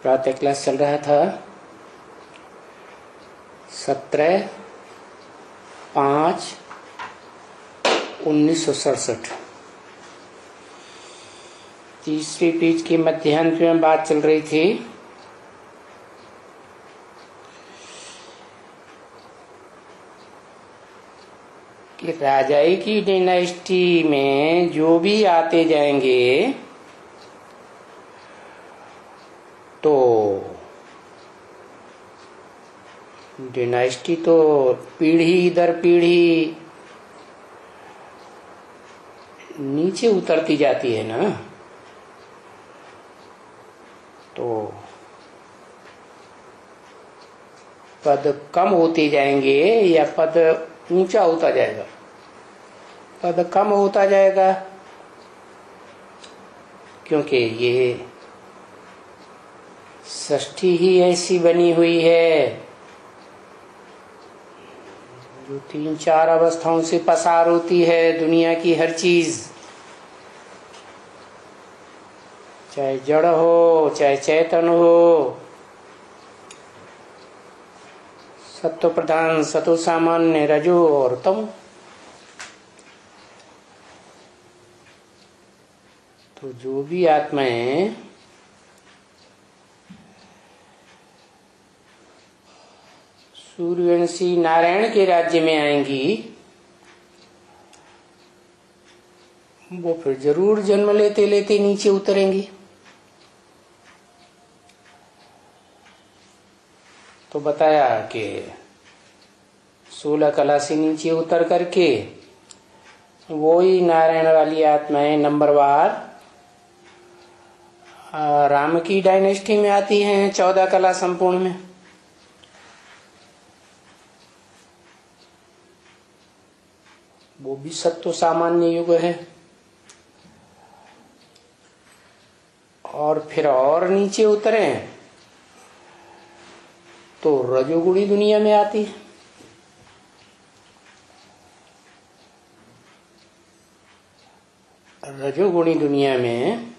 प्रातः क्लास चल रहा था 17/5/1967। तीसरी पेज की मध्यांत में बात चल रही थी कि राजाई की डायनेस्टी में जो भी आते जाएंगे तो डायनेस्टी तो पीढ़ी दर पीढ़ी नीचे उतरती जाती है ना। तो पद कम होते जाएंगे या पद ऊंचा होता जाएगा? पद कम होता जाएगा, क्योंकि ये सृष्टि ही ऐसी बनी हुई है जो 3-4 अवस्थाओं से पसार होती है। दुनिया की हर चीज, चाहे जड़ हो चाहे चेतन हो, सत्व प्रधान सतो सामान्य रजो और तमो। तो जो भी आत्माएं सूर्यवंशी नारायण के राज्य में आएंगी वो फिर जरूर जन्म लेते लेते नीचे उतरेंगी। तो बताया कि 16 कला से नीचे उतर करके वो ही नारायण वाली आत्माएं नंबरवार राम की डायनेस्टी में आती हैं 14 कला संपूर्ण में। वो भी सत्व सामान्य युग है। और फिर और नीचे उतरे तो रजोगुणी दुनिया में आती है। रजोगुणी दुनिया में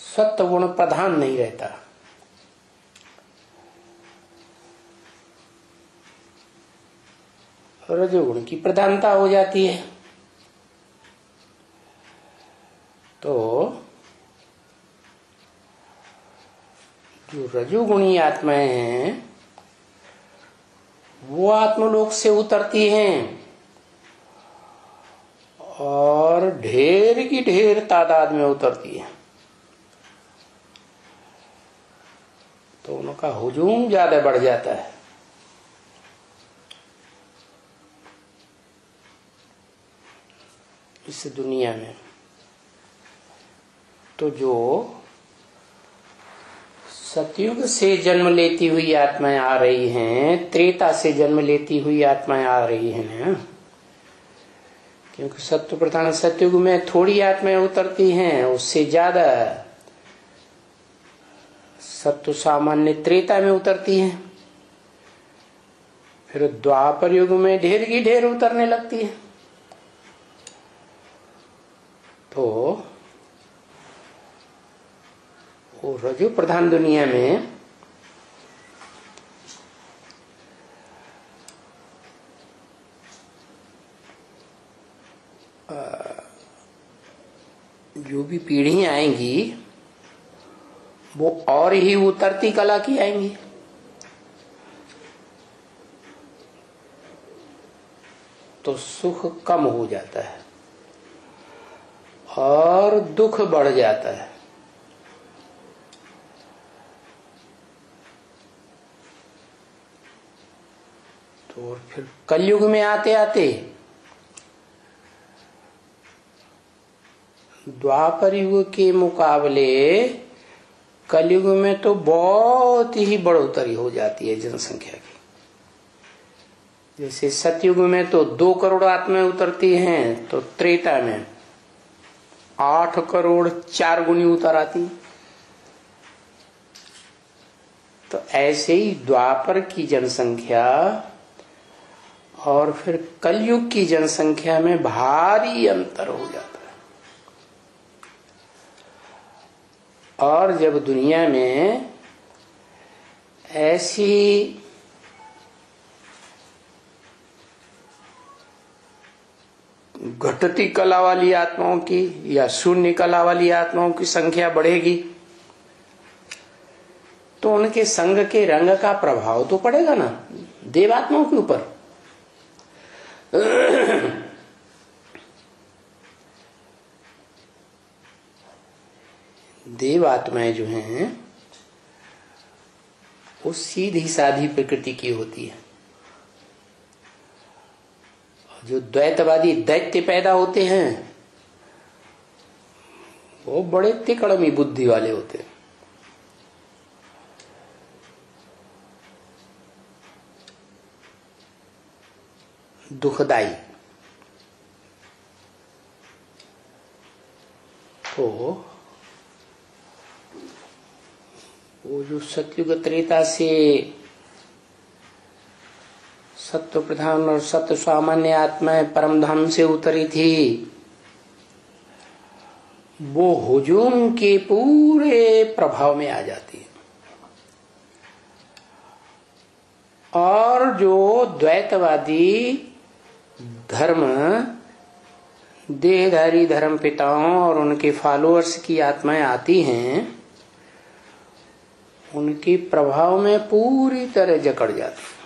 सत्व गुण प्रधान नहीं रहता। रजोगुण की प्रधानता हो जाती है। तो जो रजोगुणी आत्माएं हैं वो आत्मलोक से उतरती हैं और ढेर की ढेर तादाद में उतरती है। तो उनका हुजूम ज्यादा बढ़ जाता है। इस दुनिया में तो जो सतयुग से जन्म लेती हुई आत्माएं आ रही हैं, त्रेता से जन्म लेती हुई आत्माएं आ रही हैं, क्योंकि सत्व प्रधान सतयुग में थोड़ी आत्माएं उतरती हैं, उससे ज्यादा सत्व सामान्य त्रेता में उतरती हैं। फिर द्वापर युग में ढेर की ढेर उतरने लगती है। तो वो रजो प्रधान दुनिया में जो भी पीढ़ियां आएंगी वो और ही उतरती कला की आएंगी। तो सुख कम हो जाता है और दुख बढ़ जाता है। तो फिर कलयुग में आते आते द्वापर युग के मुकाबले कलयुग में तो बहुत ही बढ़ोतरी हो जाती है जनसंख्या की। जैसे सतयुग में तो 2 करोड़ आत्माएं उतरती हैं, तो त्रेता में 8 करोड़ 4 गुनी उतर आती। तो ऐसे ही द्वापर की जनसंख्या और फिर कलयुग की जनसंख्या में भारी अंतर हो जाता है। और जब दुनिया में ऐसी घटती कला वाली आत्माओं की या शून्य कला वाली आत्माओं की संख्या बढ़ेगी तो उनके संग के रंग का प्रभाव तो पड़ेगा ना देवात्माओं के ऊपर। देवात्माएं जो हैं वो सीधी साधी प्रकृति की होती है। जो द्वैतवादी दैत्य पैदा होते हैं वो बड़े तिकड़मी बुद्धि वाले होते हैं। दुखदाई। तो वो जो सतयुग त्रेता से सत्व प्रधान और सत्व सामान्य आत्माएं परम धाम से उतरी थी, वो हुजूम के पूरे प्रभाव में आ जाती है। और जो द्वैतवादी धर्म देहधारी धर्म पिताओं और उनके फॉलोअर्स की आत्माएं आती हैं, उनके प्रभाव में पूरी तरह जकड़ जाती है।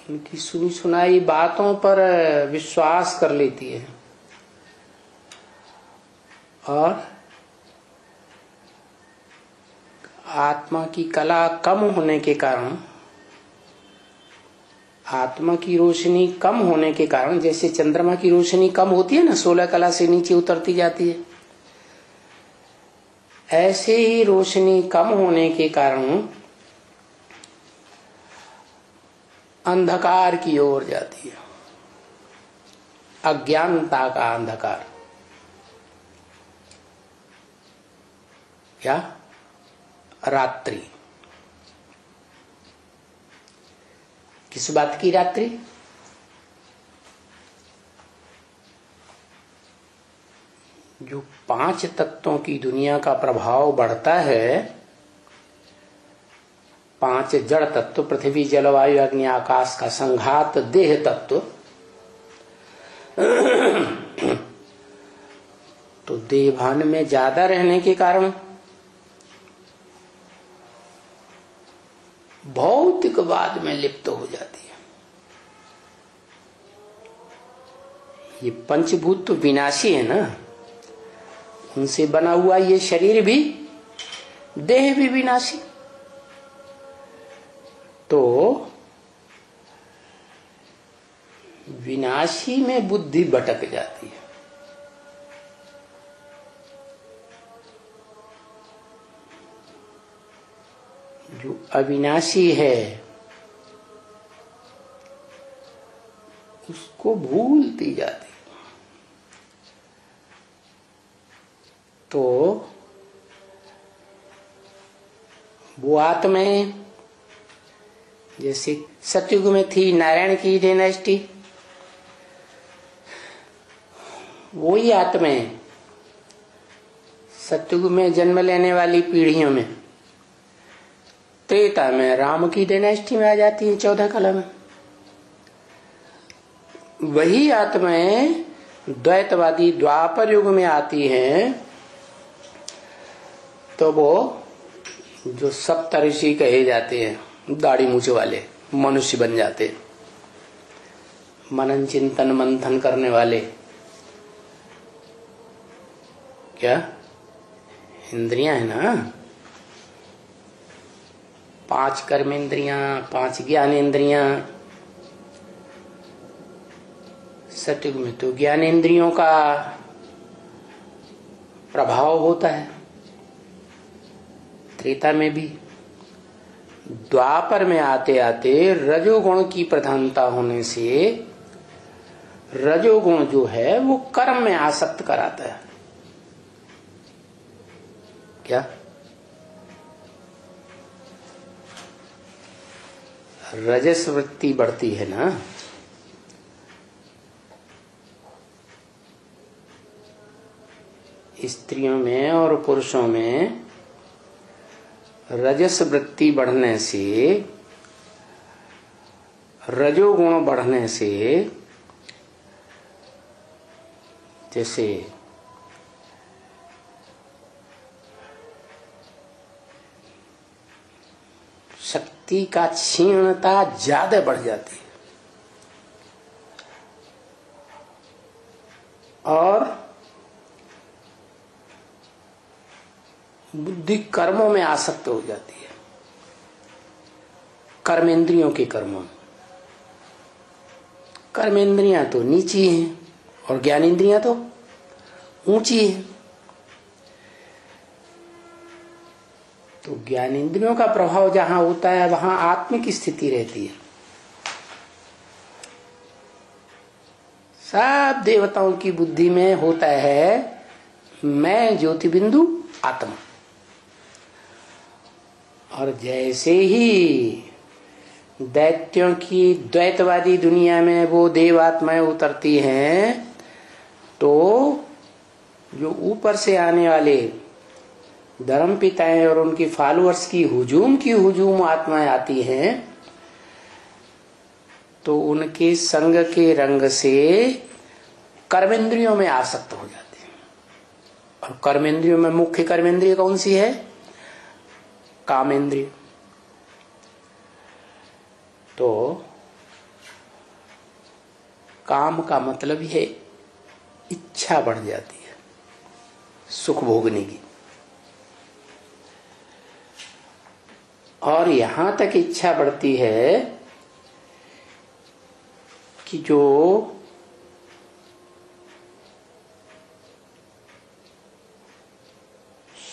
उनकी सुनी सुनाई बातों पर विश्वास कर लेती है और आत्मा की कला कम होने के कारण, आत्मा की रोशनी कम होने के कारण, जैसे चंद्रमा की रोशनी कम होती है ना, 16 कला से नीचे उतरती जाती है, ऐसे ही रोशनी कम होने के कारण अंधकार की ओर जाती है, अज्ञानता का अंधकार। क्या? रात्रि। किस बात की रात्रि? जो 5 तत्वों की दुनिया का प्रभाव बढ़ता है, 5 जड़ तत्व पृथ्वी जल वायु अग्नि आकाश का संघात देह तत्व, तो देहभान में ज्यादा रहने के कारण भौतिकवाद में लिप्त हो जाती है। ये पंचभूत तो विनाशी है ना, उनसे बना हुआ ये शरीर भी, देह भी विनाशी। तो विनाशी में बुद्धि भटक जाती है। जो अविनाशी है उसको भूलती जाती। तो वो आत्माएं जैसे सतयुग में थी नारायण की डायनेस्टी, वही आत्माएं सतयुग में जन्म लेने वाली पीढ़ियों में त्रेता में राम की डायनेस्टी में आ जाती है 14 कला में। वही आत्माएं द्वैतवादी द्वापर युग में आती हैं तो वो जो सप्तऋषि कहे जाते हैं, दाढ़ी मूछ वाले मनुष्य बन जाते, मनन चिंतन मंथन करने वाले। क्या? इंद्रियां है ना, 5 कर्मेंद्रियां, 5 ज्ञानेंद्रियां। सतयुग में तो ज्ञानेंद्रियों का प्रभाव होता है, त्रेता में भी। द्वापर में आते आते रजोगुण की प्रधानता होने से रजोगुण जो है वो कर्म में आसक्त कराता है। क्या? रजस वृत्ति बढ़ती है ना, स्त्रियों में और पुरुषों में रजस वृत्ति बढ़ने से, रजोगुण बढ़ने से, जैसे शक्ति का क्षीणता ज्यादा बढ़ जाती है और बुद्धि कर्मों में आसक्त हो जाती है, कर्मेंद्रियों के कर्मों में। कर्मेंद्रियां तो नीची हैं और ज्ञानेंद्रियां तो ऊंची हैं। तो ज्ञानेंद्रियों का प्रभाव जहां होता है वहां आत्मिक स्थिति रहती है। सब देवताओं की बुद्धि में होता है मैं ज्योति बिंदु आत्मा। और जैसे ही दैत्यों की द्वैतवादी दुनिया में वो देव आत्माएं उतरती हैं तो जो ऊपर से आने वाले धर्म पिताएं और उनके फॉलोअर्स की हुजूम आत्माएं आती हैं तो उनके संग के रंग से कर्मेंद्रियों में आसक्त हो जाते हैं। और कर्मेंद्रियों में मुख्य कर्मेंद्रिय कौन सी है? कामेंद्रिय। तो काम का मतलब है इच्छा बढ़ जाती है सुख भोगने की। और यहां तक इच्छा बढ़ती है कि जो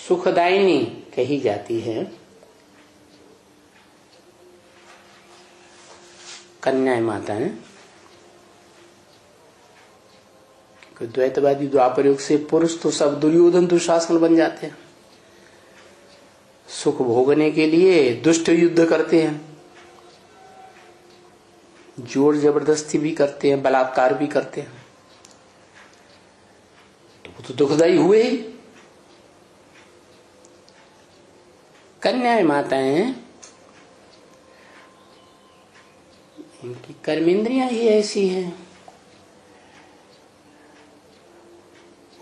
सुखदायिनी कही जाती है कन्या माता है, द्वैतवादी द्वापर युग से पुरुष तो सब दुर्योधन दुशासन बन जाते हैं। सुख भोगने के लिए दुष्ट युद्ध करते हैं, जोर जबरदस्ती भी करते हैं, बलात्कार भी करते हैं। तो वो तो दुखदायी हुए ही। कन्याएं माताएं इनकी कर्मेंद्रियां ही ऐसी हैं।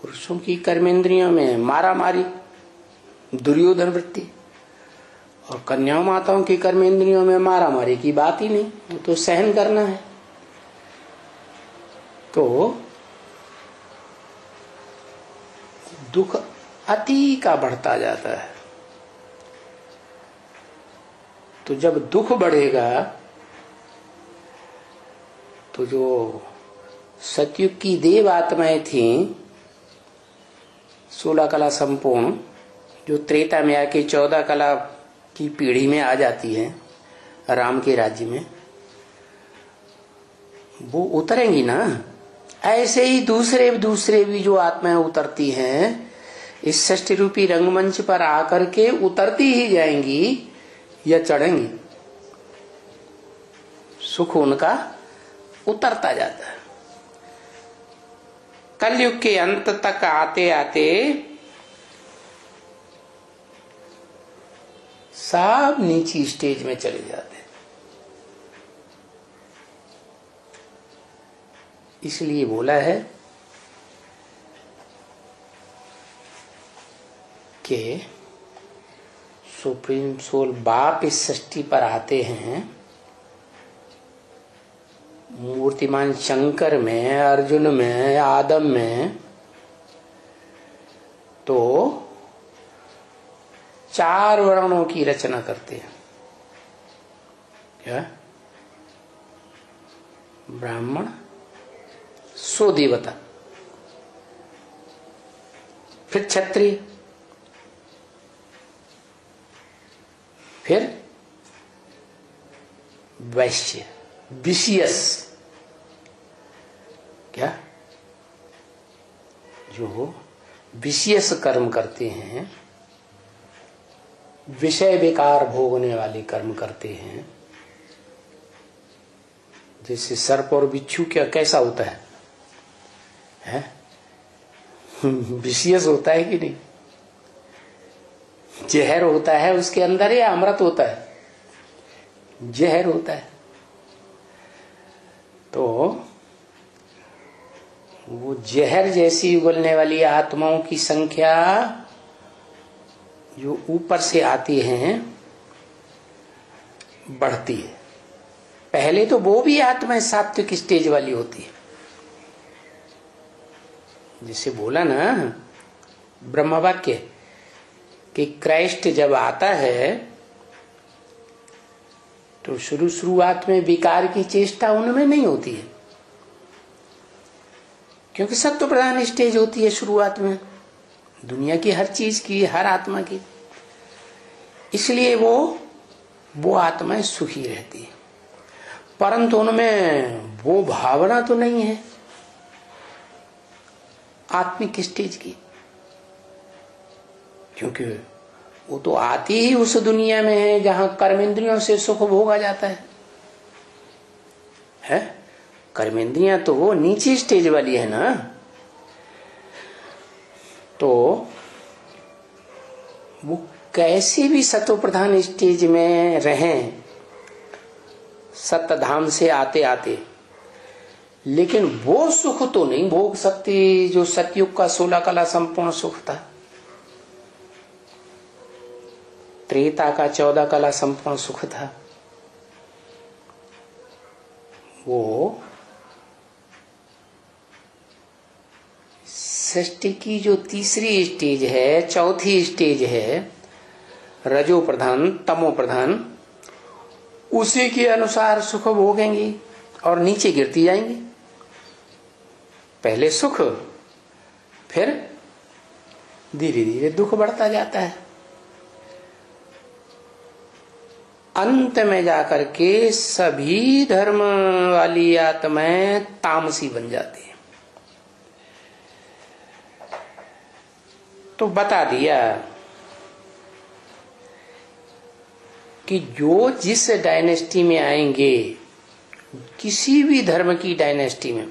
पुरुषों की कर्मेंद्रियों में मारा मारी दुर्योधन वृत्ति और कन्या माताओं की कर्मेंद्रियों में मारा मारी की बात ही नहीं, वो तो सहन करना है। तो दुख अति का बढ़ता जाता है। तो जब दुख बढ़ेगा तो जो सतयुग की देव आत्माएं थीं 16 कला संपूर्ण, जो त्रेता में आके 14 कला की पीढ़ी में आ जाती है राम के राज्य में, वो उतरेंगी ना। ऐसे ही दूसरे भी जो आत्माएं उतरती हैं इस षष्ठी रूपी रंगमंच पर आकर के उतरती ही जाएंगी या चढ़ेंगी। सुख उनका उतरता जाता है। कलयुग के अंत तक आते आते सब नीची स्टेज में चले जाते हैं। इसलिए बोला है कि सुप्रीम सोल बाप इस सृष्टि पर आते हैं मूर्तिमान शंकर में, अर्जुन में, आदम में, तो 4 वर्णों की रचना करते हैं। क्या? ब्राह्मण, सो देवता, फिर क्षत्रिय, फिर वैश्य, विशियस। क्या? जो विशियस कर्म करते हैं, विषय विकार भोगने वाले कर्म करते हैं। जैसे सर्प और बिच्छू क्या कैसा होता है? विशेष होता है कि नहीं? जहर होता है उसके अंदर या अमृत होता है? जहर होता है। तो वो जहर जैसी उगलने वाली आत्माओं की संख्या जो ऊपर से आती हैं बढ़ती है। पहले तो वो भी आत्माएं सात्विक स्टेज वाली होती है। जिसे बोला ना ब्रह्म वाक्य कि क्राइस्ट जब आता है तो शुरुआत में विकार की चेष्टा उनमें नहीं होती है, क्योंकि सत्व प्रधान स्टेज होती है शुरुआत में दुनिया की हर चीज की, हर आत्मा की। इसलिए वो आत्माएं सुखी रहती है, परंतु उनमें वो भावना तो नहीं है आत्मिक स्टेज की, क्योंकि वो तो आती ही उस दुनिया में है जहां कर्मेंद्रियों से सुख भोगा जाता है? कर्मेंद्रियां तो वो नीचे स्टेज वाली है ना। तो वो कैसे भी सत्व प्रधान स्टेज में रहें सत्य धाम से आते आते, लेकिन वो सुख तो नहीं भोग सकती जो सतयुग का 16 कला संपूर्ण सुख था, त्रेता का 14 कला संपूर्ण सुख था। वो सृष्टि की जो तीसरी स्टेज है, चौथी स्टेज है, रजो प्रधान तमो प्रधान, उसी के अनुसार सुख भोगेंगी और नीचे गिरती जाएंगी। पहले सुख, फिर धीरे धीरे दुख बढ़ता जाता है, अंत में जाकर के सभी धर्म वाली आत्माएं तामसी बन जाती है। तो बता दिया कि जो जिस डायनेस्टी में आएंगे, किसी भी धर्म की डायनेस्टी में,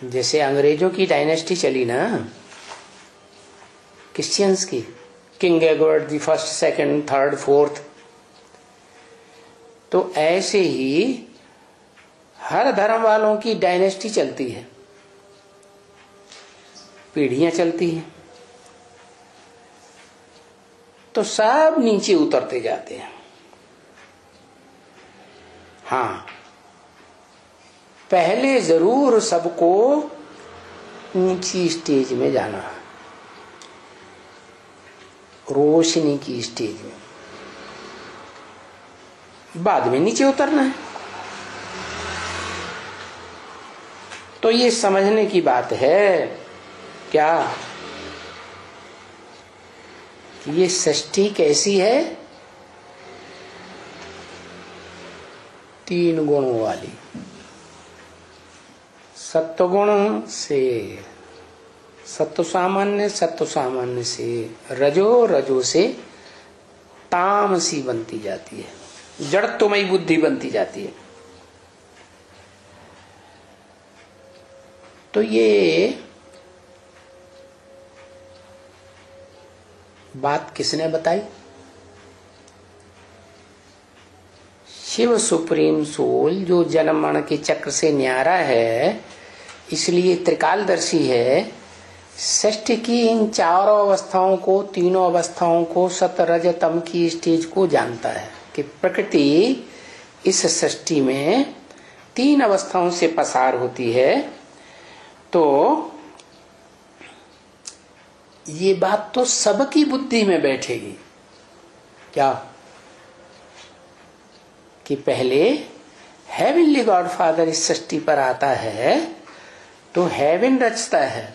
जैसे अंग्रेजों की डायनेस्टी चली ना, क्रिश्चियंस की, king Edward the first, second, third, fourth, तो ऐसे ही हर धर्म वालों की डायनेस्टी चलती है, पीढ़ियां चलती हैं। तो सब नीचे उतरते जाते हैं। हाँ, पहले जरूर सबको ऊंची स्टेज में जाना है, रोशनी की स्टेज में, बाद में नीचे उतरना है। तो ये समझने की बात है क्या कि ये सृष्टि कैसी है? 3 गुणों वाली। सत्वगुण से सत्व सामान्य से रजो से तामसी बनती जाती है, जड़त्वमयी बुद्धि बनती जाती है। तो ये बात किसने बताई? शिव सुप्रीम सोल जो जन्म मरण के चक्र से न्यारा है, इसलिए त्रिकालदर्शी है। सृष्टि की इन चारों अवस्थाओं को, तीनों अवस्थाओं को, सत रज तम की स्टेज को जानता है कि प्रकृति इस सृष्टि में 3 अवस्थाओं से पसार होती है। तो ये बात तो सबकी बुद्धि में बैठेगी क्या कि पहले हेवनली गॉडफादर इस सृष्टि पर आता है तो हेवन रचता है,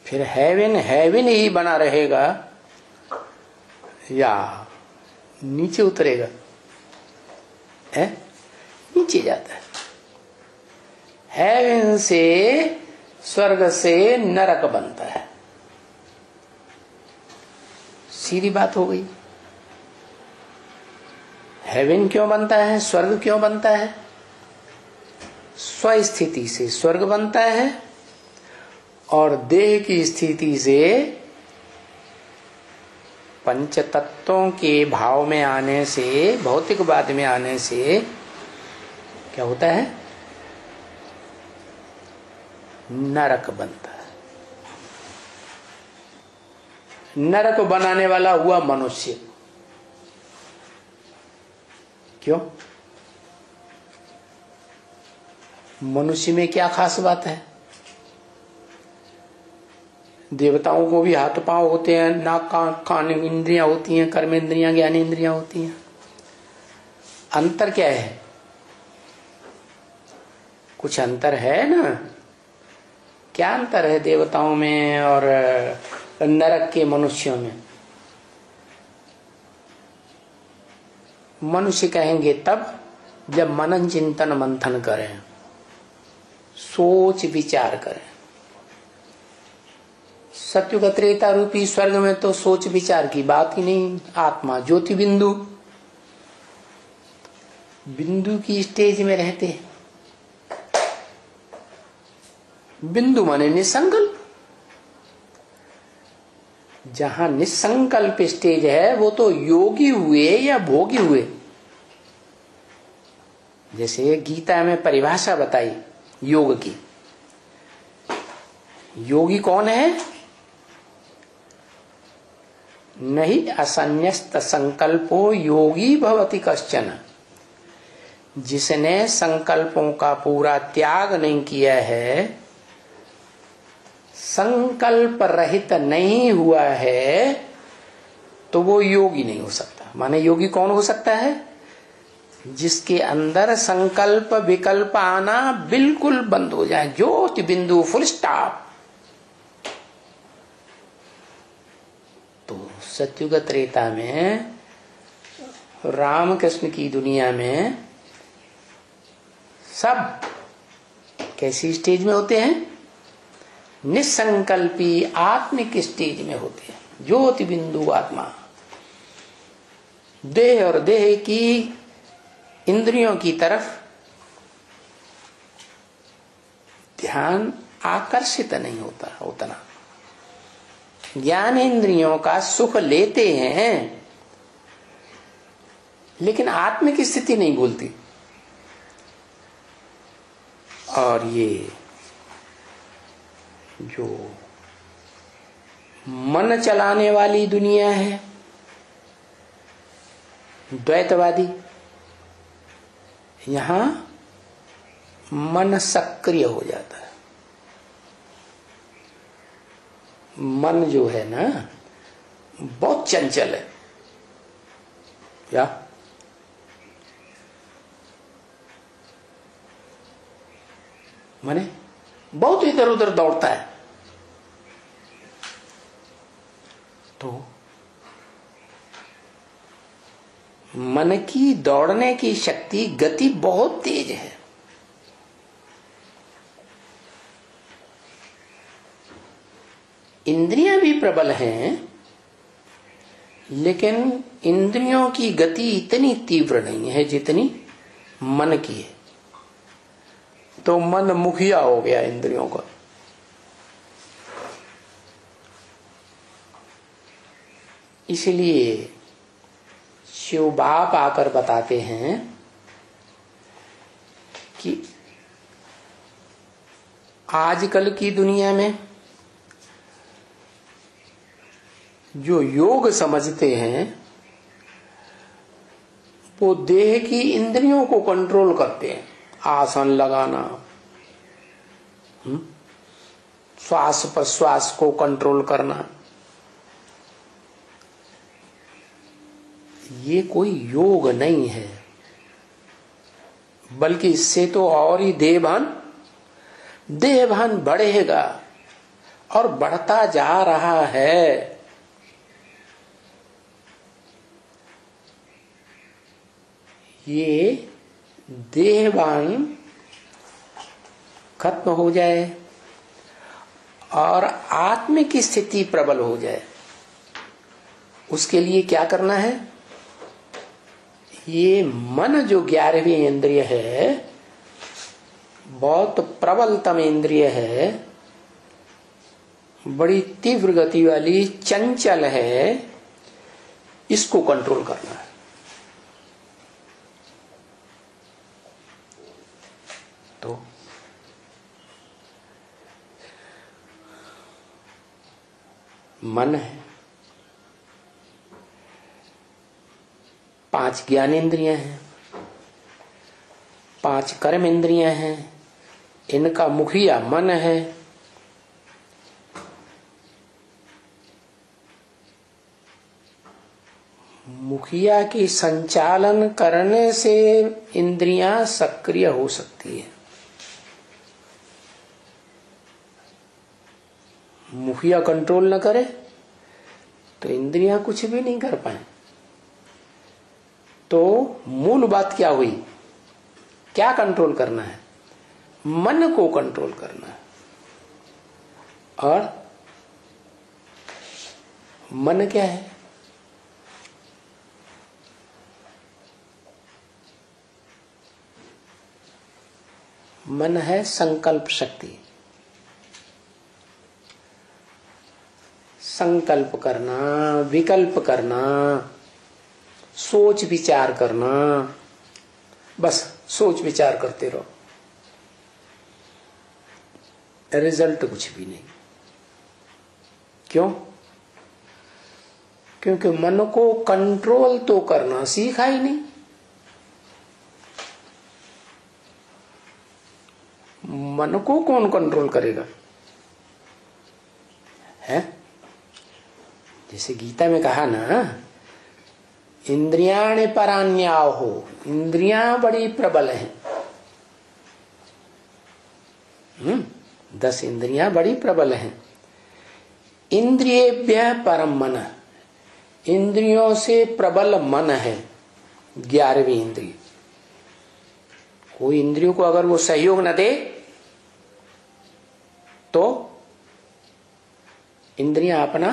फिर हेवन ही बना रहेगा या नीचे उतरेगा? है नीचे जाता है। हेवन से, स्वर्ग से नरक बनता है। सीधी बात हो गई। हेवन क्यों बनता है, स्वर्ग क्यों बनता है? स्वस्थिति से स्वर्ग बनता है और देह की स्थिति से पंच तत्वों के भाव में आने से, भौतिकवाद में आने से क्या होता है? नरक बनता है। नरक बनाने वाला हुआ मनुष्य। क्यों? मनुष्य में क्या खास बात है? देवताओं को भी हाथ पांव होते हैं, नाक कान इंद्रियां होती हैं, कर्म इंद्रियां, ज्ञान इंद्रियां होती हैं। अंतर क्या है? कुछ अंतर है ना? क्या अंतर है देवताओं में और नरक के मनुष्यों में? मनुष्य कहेंगे तब जब मनन चिंतन मंथन करें, सोच विचार करें। सत्युग त्रेता रूपी स्वर्ग में तो सोच विचार की बात ही नहीं। आत्मा ज्योति बिंदु, बिंदु की स्टेज में रहते हैं। बिंदु माने निसंकल्प। जहां निसंकल्प स्टेज है वो तो योगी हुए या भोगी हुए। जैसे गीता में परिभाषा बताई योग की। योगी कौन है? नहीं असन्यस्त संकल्पो योगी भवति कश्चन। जिसने संकल्पों का पूरा त्याग नहीं किया है, संकल्प रहित नहीं हुआ है, तो वो योगी नहीं हो सकता। माने योगी कौन हो सकता है? जिसके अंदर संकल्प विकल्प आना बिल्कुल बंद हो जाए, ज्योति बिंदु, फुल स्टॉप। तो सत्युग त्रेता में रामकृष्ण की दुनिया में सब कैसी स्टेज में होते हैं? निसंकल्पी आत्मिक स्टेज में होते हैं। ज्योति बिंदु आत्मा। देह और देह की इंद्रियों की तरफ ध्यान आकर्षित नहीं होता उतना। ज्ञान इंद्रियों का सुख लेते हैं लेकिन आत्मिक स्थिति नहीं भूलती। और ये जो मन चलाने वाली दुनिया है, द्वैतवादी, यहां मन सक्रिय हो जाता है। मन जो है ना बहुत चंचल है। क्या? माने बहुत इधर उधर दौड़ता है। तो मन की दौड़ने की शक्ति, गति बहुत तेज है। इंद्रियां भी प्रबल हैं लेकिन इंद्रियों की गति इतनी तीव्र नहीं है जितनी मन की है। तो मन मुखिया हो गया इंद्रियों का। इसलिए शिव बाप आकर बताते हैं कि आजकल की दुनिया में जो योग समझते हैं वो देह की इंद्रियों को कंट्रोल करते हैं। आसन लगाना, श्वास प्रश्वास को कंट्रोल करना, ये कोई योग नहीं है। बल्कि इससे तो और ही देहभान बढ़ेगा और बढ़ता जा रहा है। ये देहभान खत्म हो जाए और आत्मिक स्थिति प्रबल हो जाए, उसके लिए क्या करना है? ये मन जो 11वीं इंद्रिय है, बहुत प्रबलतम इंद्रिय है, बड़ी तीव्र गति वाली चंचल है, इसको कंट्रोल करना है। तो मन है, 5 ज्ञानेंद्रियां हैं, 5 कर्म इंद्रियां हैं, इनका मुखिया मन है। मुखिया की संचालन करने से इंद्रियां सक्रिय हो सकती है। मुखिया कंट्रोल न करे तो इंद्रियां कुछ भी नहीं कर पाए। तो मूल बात क्या हुई? क्या कंट्रोल करना है? मन को कंट्रोल करना है। और मन क्या है? मन है संकल्प शक्ति। संकल्प करना, विकल्प करना, सोच विचार करना, बस सोच विचार करते रहो, रिजल्ट कुछ भी नहीं। क्यों? क्योंकि मन को कंट्रोल तो करना सीखा ही नहीं। मन को कौन कंट्रोल करेगा? है? जैसे गीता में कहा ना, इंद्रियाणि परान्याहो, इंद्रियां बड़ी प्रबल हैं। 10 इंद्रियां बड़ी प्रबल हैं। इंद्रियेभ्यः परम मन, इंद्रियों से प्रबल मन है 11वीं इंद्रिय। कोई इंद्रियों को अगर वो सहयोग न दे तो इंद्रियां अपना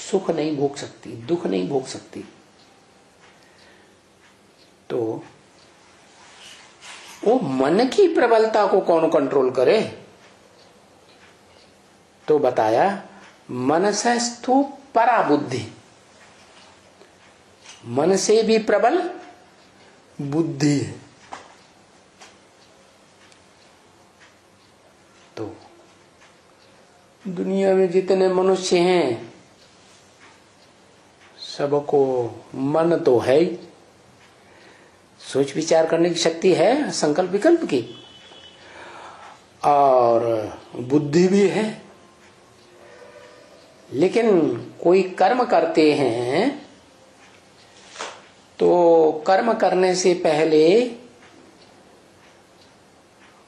सुख नहीं भोग सकती, दुख नहीं भोग सकती। तो वो मन की प्रबलता को कौन कंट्रोल करे? तो बताया मनसस्तु परा बुद्धि, मन से भी प्रबल बुद्धि है। तो दुनिया में जितने मनुष्य हैं सबको मन तो है ही, सोच विचार करने की शक्ति है, संकल्प विकल्प की, और बुद्धि भी है। लेकिन कोई कर्म करते हैं तो कर्म करने से पहले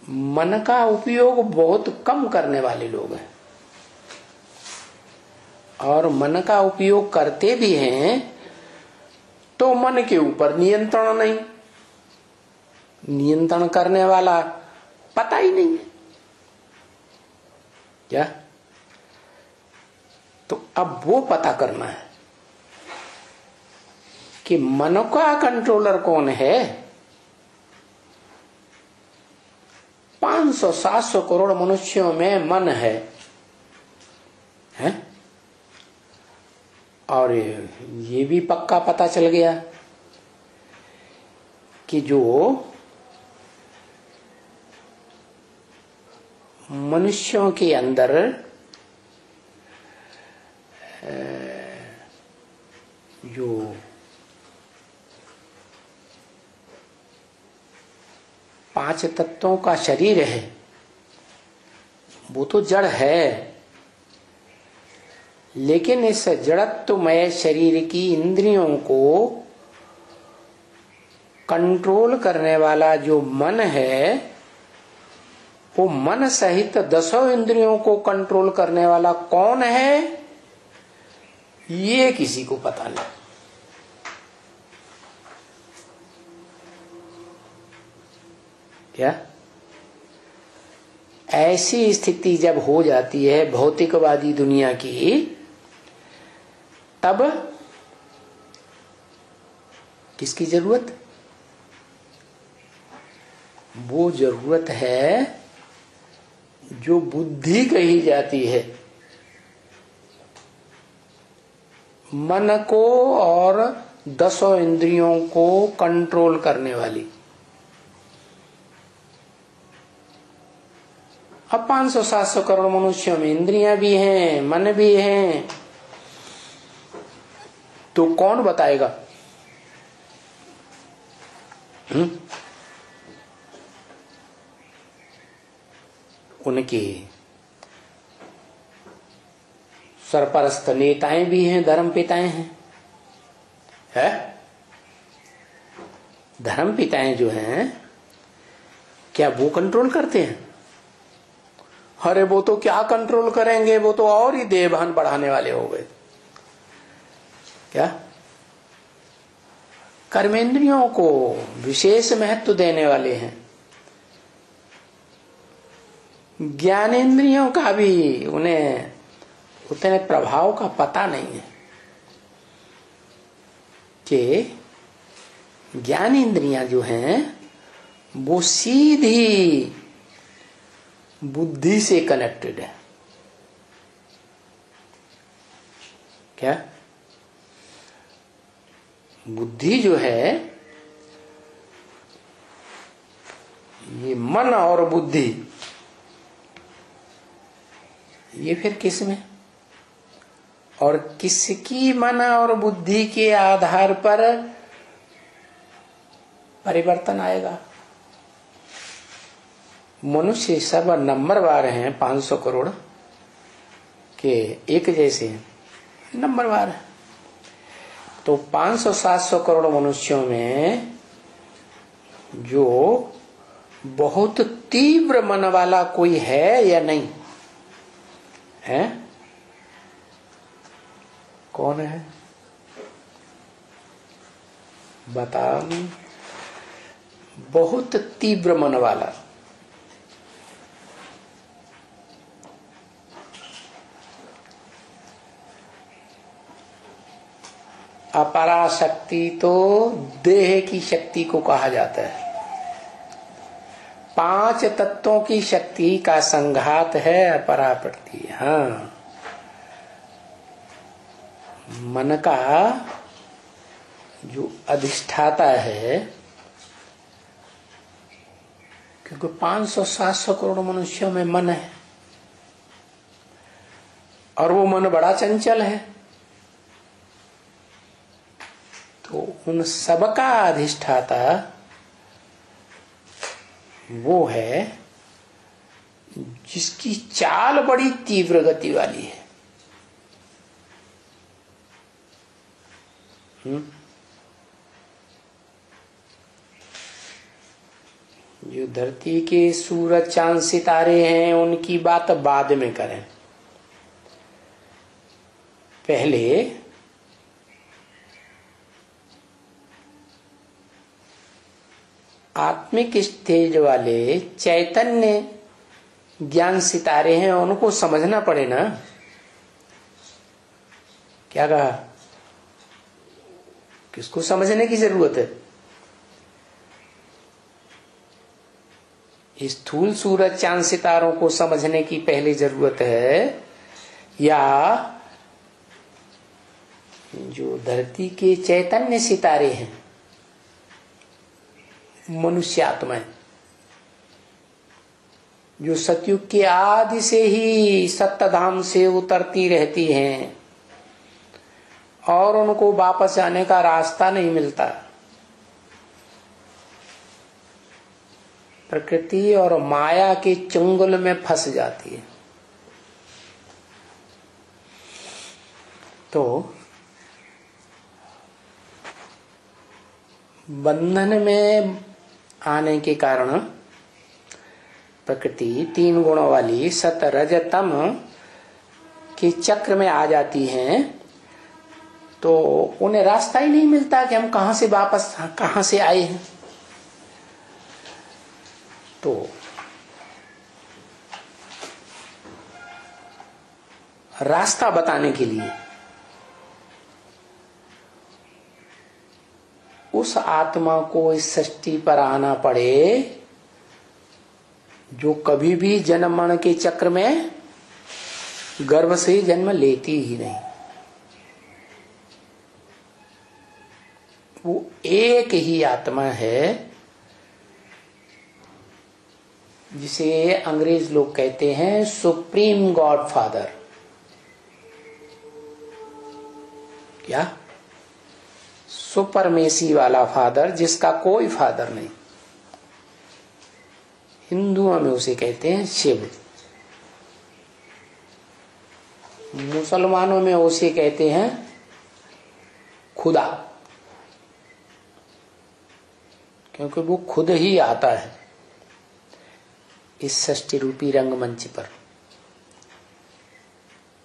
मन का उपयोग बहुत कम करने वाले लोग हैं, और मन का उपयोग करते भी हैं तो मन के ऊपर नियंत्रण नहीं, नियंत्रण करने वाला पता ही नहीं है क्या। तो अब वो पता करना है कि मन का कंट्रोलर कौन है। 500-700 करोड़ मनुष्यों में मन है, हैं? और ये भी पक्का पता चल गया कि जो मनुष्यों के अंदर जो पांच तत्वों का शरीर है वो तो जड़ है, लेकिन इस जड़त्वमय शरीर की इंद्रियों को कंट्रोल करने वाला जो मन है, वो मन सहित 10 इंद्रियों को कंट्रोल करने वाला कौन है, ये किसी को पता नहीं। क्या? ऐसी स्थिति जब हो जाती है भौतिकवादी दुनिया की, तब किसकी जरूरत? वो जरूरत है जो बुद्धि कही जाती है, मन को और 10 इंद्रियों को कंट्रोल करने वाली। अब 500-700 करोड़ मनुष्यों में इंद्रियां भी हैं, मन भी हैं, तो कौन बताएगा? उनके सरपरस्त नेताएं भी हैं, धर्म पिताएं हैं, है? धर्म पिताएं जो हैं, क्या वो कंट्रोल करते हैं? अरे वो तो क्या कंट्रोल करेंगे, वो तो और ही देहभान बढ़ाने वाले हो गए। क्या? कर्मेंद्रियों को विशेष महत्व देने वाले हैं। ज्ञानेंद्रियों का भी उन्हें उतने प्रभाव का पता नहीं है कि ज्ञानेंद्रियां जो हैं वो सीधी बुद्धि से कनेक्टेड है। क्या? बुद्धि जो है, ये मन और बुद्धि, ये फिर किस में और किसकी मन और बुद्धि के आधार पर परिवर्तन आएगा? मनुष्य सब नंबरवार हैं, 500 करोड़ के एक जैसे हैं, नंबरवार है। तो 500-700 करोड़ मनुष्यों में जो बहुत तीव्र मन वाला कोई है या नहीं है? कौन है? बताओ। बहुत तीव्र मन वाला, अपरा शक्ति तो देह की शक्ति को कहा जाता है। 5 तत्वों की शक्ति का संघात है अपरा प्रति। हाँ, मन का जो अधिष्ठाता है, क्योंकि 500-700 करोड़ मनुष्यों में मन है और वो मन बड़ा चंचल है, तो उन सबका अधिष्ठाता वो है जिसकी चाल बड़ी तीव्र गति वाली है। जो धरती के सूरज चांद सितारे हैं उनकी बात बाद में करें। पहले आत्मिक स्टेज वाले चैतन्य ज्ञान सितारे हैं, उनको समझना पड़े ना। क्या कहा? किसको समझने की जरूरत है? स्थूल सूरज चांद सितारों को समझने की पहले जरूरत है, या जो धरती के चैतन्य सितारे हैं, मनुष्य आत्माएं जो सतयुग के आदि से ही सप्तधाम से उतरती रहती हैं और उनको वापस आने का रास्ता नहीं मिलता, प्रकृति और माया के चंगुल में फंस जाती है। तो बंधन में आने के कारण प्रकृति 3 गुणों वाली सत रज तम के चक्र में आ जाती हैं, तो उन्हें रास्ता ही नहीं मिलता कि हम कहां से वापस कहां से आए हैं। तो रास्ता बताने के लिए उस आत्मा को इस सृष्टि पर आना पड़े जो कभी भी जन्म मरण के चक्र में गर्भ से जन्म लेती ही नहीं। वो एक ही आत्मा है जिसे अंग्रेज लोग कहते हैं सुप्रीम गॉड फादर। क्या? सुपरमेसी वाला फादर, जिसका कोई फादर नहीं। हिंदुओं में उसे कहते हैं शिव, मुसलमानों में उसे कहते हैं खुदा, क्योंकि वो खुद ही आता है इस सृष्टि रूपी रंगमंच पर।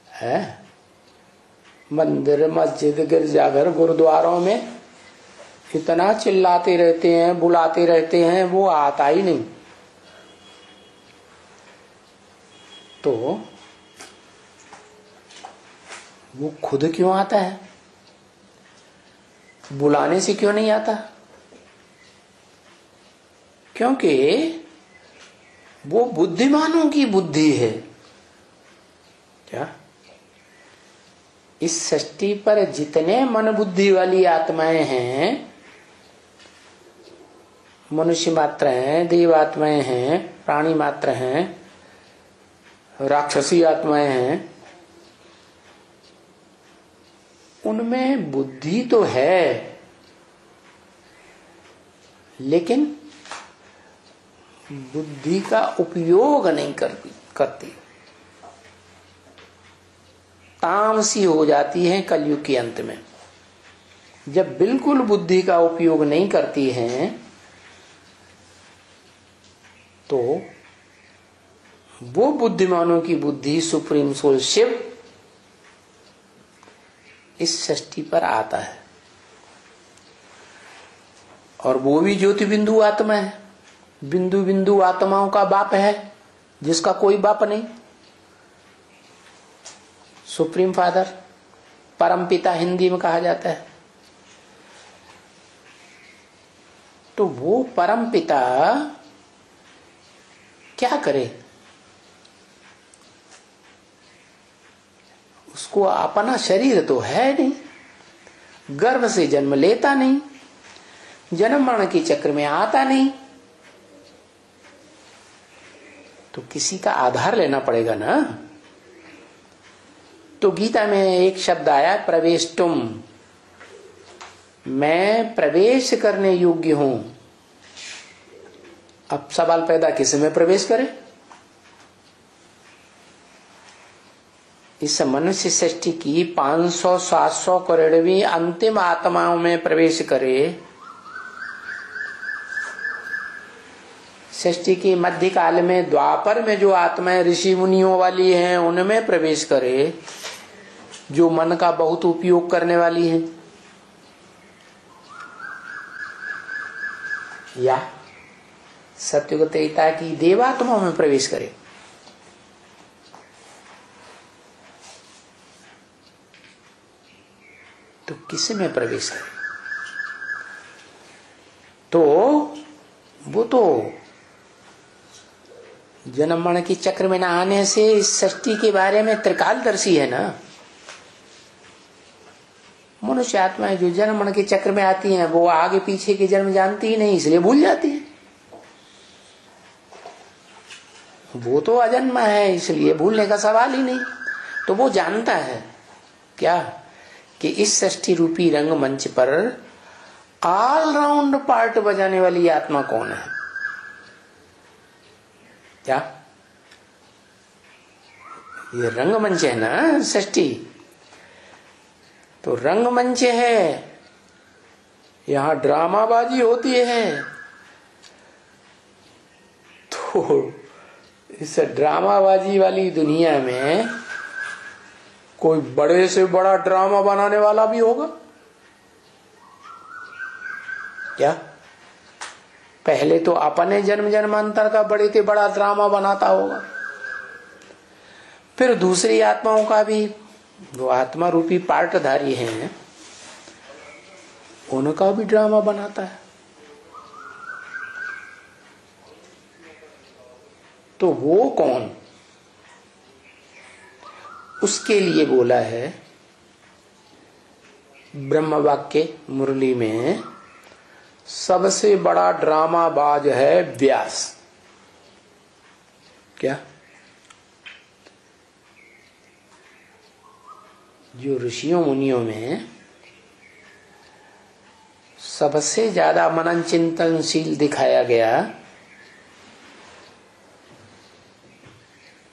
है मंदिर, मस्जिद, गिरजाघर, गुरुद्वारों में इतना चिल्लाते रहते हैं, बुलाते रहते हैं, वो आता ही नहीं। तो वो खुद क्यों आता है? बुलाने से क्यों नहीं आता? क्योंकि वो बुद्धिमानों की बुद्धि है। क्या? इस सृष्टि पर जितने मन बुद्धि वाली आत्माएं हैं, मनुष्य मात्र हैं, देव आत्माएं हैं, प्राणी मात्र हैं, राक्षसी आत्माएं हैं, उनमें बुद्धि तो है, लेकिन बुद्धि का उपयोग नहीं करती, तामसी हो जाती है कलयुग के अंत में। जब बिल्कुल बुद्धि का उपयोग नहीं करती हैं तो वो बुद्धिमानों की बुद्धि सुप्रीम सोल शिव इस सृष्टि पर आता है, और वो भी ज्योति बिंदु आत्मा है, बिंदु बिंदु आत्माओं का बाप है, जिसका कोई बाप नहीं। सुप्रीम फादर, परम पिता हिंदी में कहा जाता है। तो वो परम पिता क्या करे? उसको अपना शरीर तो है नहीं, गर्भ से जन्म लेता नहीं, जन्म मरण के चक्र में आता नहीं, तो किसी का आधार लेना पड़ेगा ना। तो गीता में एक शब्द आया प्रवेष्टुम, मैं प्रवेश करने योग्य हूं। अब सवाल पैदा, किस में प्रवेश करे? इस मनुष्य सृष्टि की 500-700 करोड़वीं अंतिम आत्माओं में प्रवेश करे, सृष्टि के मध्यकाल में द्वापर में जो आत्माएं ऋषि मुनियों वाली हैं उनमें प्रवेश करे, जो मन का बहुत उपयोग करने वाली हैं, या सत्युगतता की देवात्माओं में प्रवेश करे। तो किस में प्रवेश करे? तो वो तो जन्म मरण की चक्र में न आने से इस सृष्टि के बारे में त्रिकालदर्शी है ना। मनुष्य आत्माएं जो जन्म मरण के चक्र में आती हैं वो आगे पीछे के जन्म जानती ही नहीं, इसलिए भूल जाती है। वो तो अजन्मा है, इसलिए भूलने का सवाल ही नहीं। तो वो जानता है क्या कि इस सृष्टि रूपी रंगमंच पर ऑलराउंड पार्ट बजाने वाली आत्मा कौन है। क्या ये रंगमंच है ना सृष्टि, तो रंगमंच है, यहां ड्रामाबाजी होती है। तो इस ड्रामाबाजी वाली दुनिया में कोई बड़े से बड़ा ड्रामा बनाने वाला भी होगा क्या? पहले तो अपने जन्म जन्मांतर का बड़े से बड़ा ड्रामा बनाता होगा, फिर दूसरी आत्माओं का भी, जो आत्मा रूपी पार्टधारी हैं उनका भी ड्रामा बनाता है। तो वो कौन, उसके लिए बोला है ब्रह्म वाक्य मुरली में, सबसे बड़ा ड्रामाबाज है व्यास। क्या? जो ऋषियों मुनियों में सबसे ज्यादा मनन चिंतनशील दिखाया गया,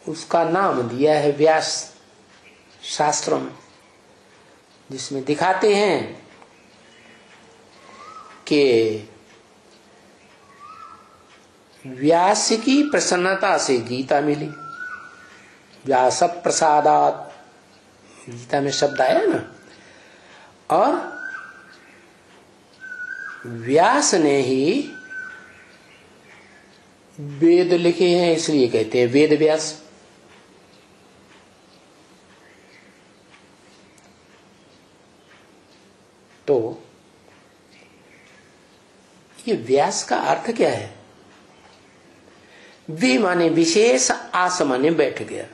उसका नाम दिया है व्यास शास्त्रों में, जिसमें दिखाते हैं कि व्यास की प्रसन्नता से गीता मिली। व्यास प्रसादात, गीता में शब्द आया ना। और व्यास ने ही वेद लिखे हैं, इसलिए कहते हैं वेद व्यास। तो ये व्यास का अर्थ क्या है? वे माने विशेष, आस माने बैठ गया।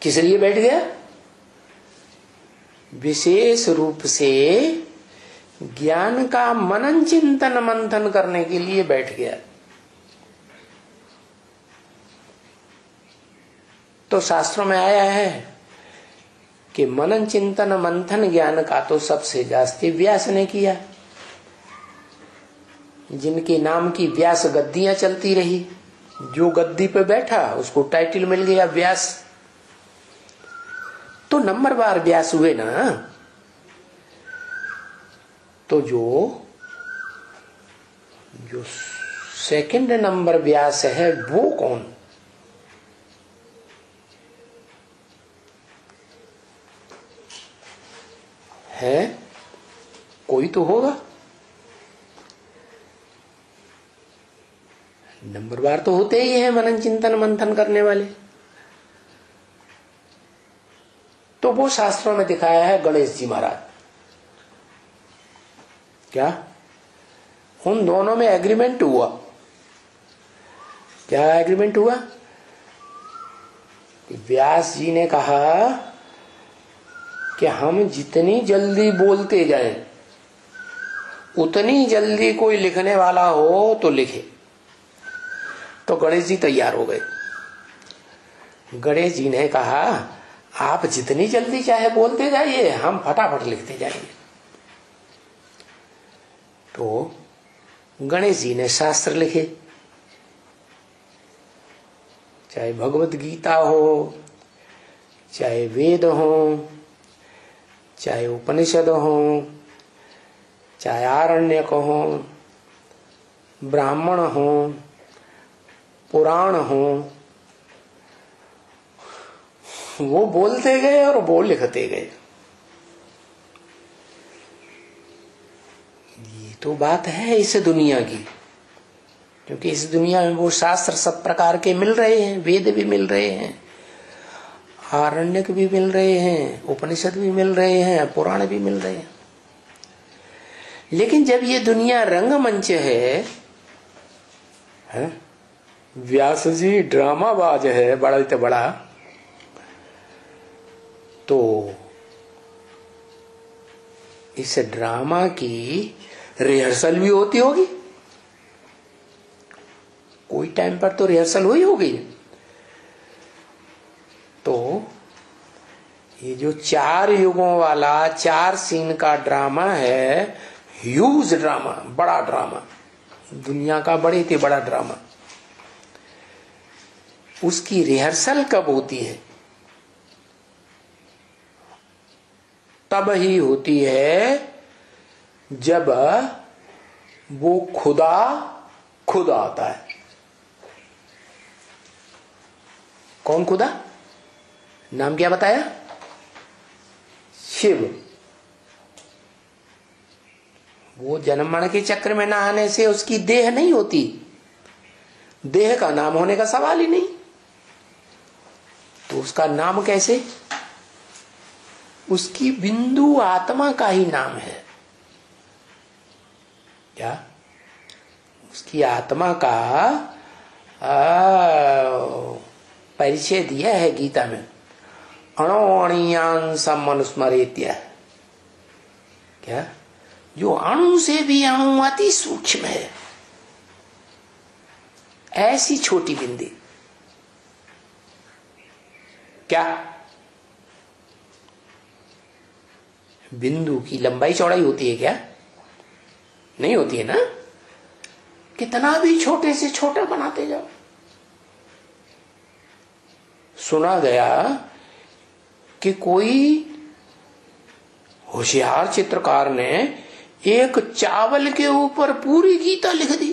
किस लिए बैठ गया? विशेष रूप से ज्ञान का मनन चिंतन मंथन करने के लिए बैठ गया। तो शास्त्रों में आया है कि मनन चिंतन मंथन ज्ञान का तो सबसे जास्ती व्यास ने किया, जिनके नाम की व्यास गद्दियां चलती रही। जो गद्दी पे बैठा उसको टाइटल मिल गया व्यास। तो नंबरवार व्यास हुए ना। तो जो सेकंड नंबर व्यास है वो कौन है? कोई तो होगा। नंबरवार तो होते ही हैं मनन चिंतन मंथन करने वाले। तो वो शास्त्रों में दिखाया है गणेश जी महाराज। क्या? उन दोनों में एग्रीमेंट हुआ। क्या एग्रीमेंट हुआ? व्यास जी ने कहा कि हम जितनी जल्दी बोलते जाएं, उतनी जल्दी कोई लिखने वाला हो तो लिखे। तो गणेश जी तैयार हो गए। गणेश जी ने कहा आप जितनी जल्दी चाहे बोलते जाइए, हम फटाफट लिखते जाएंगे। तो गणेश जी ने शास्त्र लिखे, चाहे भगवत गीता हो, चाहे वेद हो, चाहे उपनिषद हो, चाहे आरण्यक हो, ब्राह्मण हो, पुराण हो, वो बोलते गए और वो लिखते गए। ये तो बात है इस दुनिया की, क्योंकि इस दुनिया में वो शास्त्र सब प्रकार के मिल रहे हैं। वेद भी मिल रहे हैं, आरण्यक भी मिल रहे हैं, उपनिषद भी मिल रहे हैं, पुराण भी मिल रहे हैं। लेकिन जब ये दुनिया रंगमंच है, व्यास जी ड्रामाबाज है बड़ा से बड़ा, तो इस ड्रामा की रिहर्सल भी होती होगी। कोई टाइम पर तो रिहर्सल हुई होगी। तो ये जो 4 युगों वाला 4 सीन का ड्रामा है, ह्यूज ड्रामा, बड़ा ड्रामा, दुनिया का बड़े से बड़ा ड्रामा, उसकी रिहर्सल कब होती है? तब ही होती है जब वो खुदा खुद आता है। कौन खुदा? नाम क्या बताया? शिव। वो जन्म मरण के चक्र में ना आने से उसकी देह नहीं होती, देह का नाम होने का सवाल ही नहीं। तो उसका नाम कैसे? उसकी बिंदु आत्मा का ही नाम है। क्या? उसकी आत्मा का परिचय दिया है गीता में, अणोअणीयान समनुस्मरेत्य। क्या? जो अणु से भी अणु अति सूक्ष्म है, ऐसी छोटी बिंदी। क्या? बिंदु की लंबाई चौड़ाई होती है क्या? नहीं होती है ना। कितना भी छोटे से छोटा बनाते जाओ। सुना गया कि कोई होशियार चित्रकार ने एक चावल के ऊपर पूरी गीता लिख दी।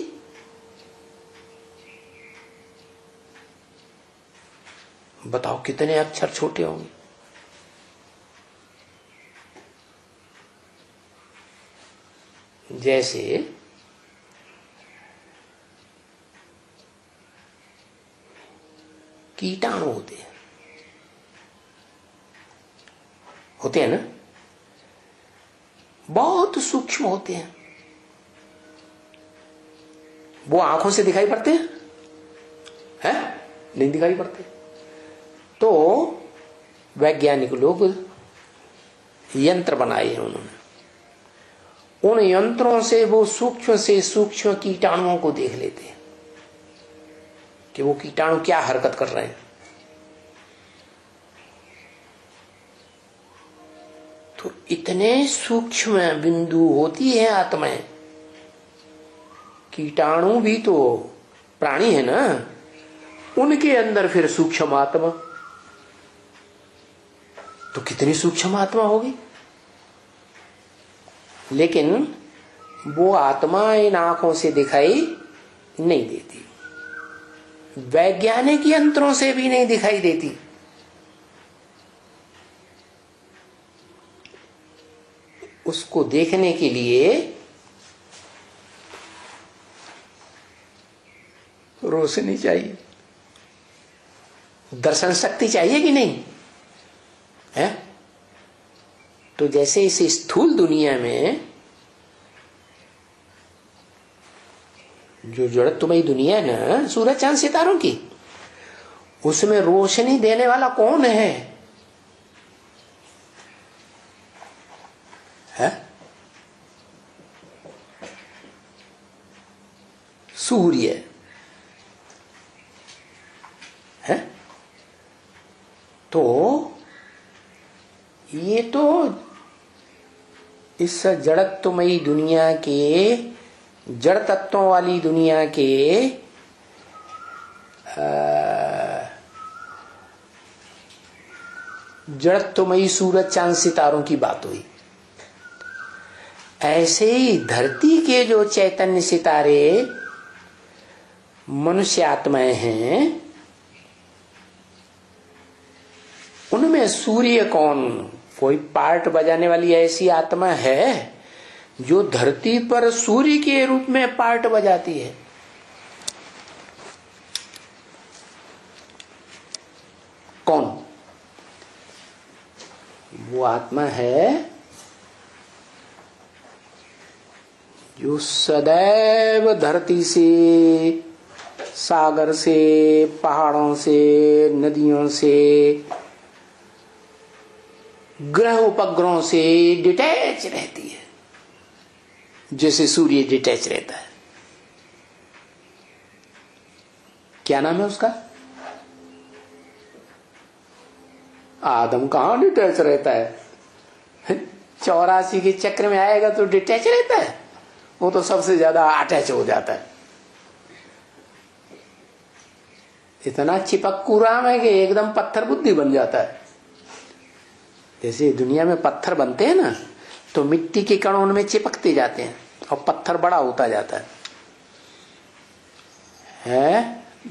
बताओ कितने अक्षर छोटे होंगे। जैसे कीटाणु होते हैं ना, बहुत सूक्ष्म होते हैं। वो आंखों से दिखाई पड़ते हैं? नहीं दिखाई पड़ते। तो वैज्ञानिक लोग यंत्र बनाए हैं उन्होंने। उन यंत्रों से वो सूक्ष्म से सूक्ष्म कीटाणुओं को देख लेते हैं कि वो कीटाणु क्या हरकत कर रहे हैं। तो इतने सूक्ष्म बिंदु होती है आत्माएं। कीटाणु भी तो प्राणी है ना, उनके अंदर फिर सूक्ष्म आत्मा। तो कितनी सूक्ष्म आत्मा होगी। लेकिन वो आत्मा इन आंखों से दिखाई नहीं देती, वैज्ञानिक यंत्रों से भी नहीं दिखाई देती। उसको देखने के लिए रोशनी चाहिए, दर्शन शक्ति चाहिए कि नहीं है? तो जैसे इस स्थूल दुनिया में जो जड़त्वमयी दुनिया है ना, सूरज चांद सितारों की, उसमें रोशनी देने वाला कौन है? सूर्य है। तो ये तो इस जड़त्वमयी दुनिया के, जड़ तत्वों वाली दुनिया के जड़त्वमयी सूरज चांद सितारों की बात हुई। ऐसे ही धरती के जो चैतन्य सितारे मनुष्य आत्माएं हैं, उनमें सूर्य कौन? कोई पार्ट बजाने वाली ऐसी आत्मा है जो धरती पर सूर्य के रूप में पार्ट बजाती है? कौन? वो आत्मा है जो सदैव धरती से, सागर से, पहाड़ों से, नदियों से, ग्रह उपग्रहों से डिटैच रहती है, जैसे सूर्य डिटैच रहता है। क्या नाम है उसका? आदम कहां डिटैच रहता है? 84 के चक्र में आएगा तो डिटैच रहता है, वो तो सबसे ज्यादा अटैच हो जाता है। इतना चिपक्कू राम है कि एकदम पत्थर बुद्धि बन जाता है। जैसे दुनिया में पत्थर बनते हैं ना, तो मिट्टी के कण उनमें चिपकते जाते हैं और पत्थर बड़ा होता जाता है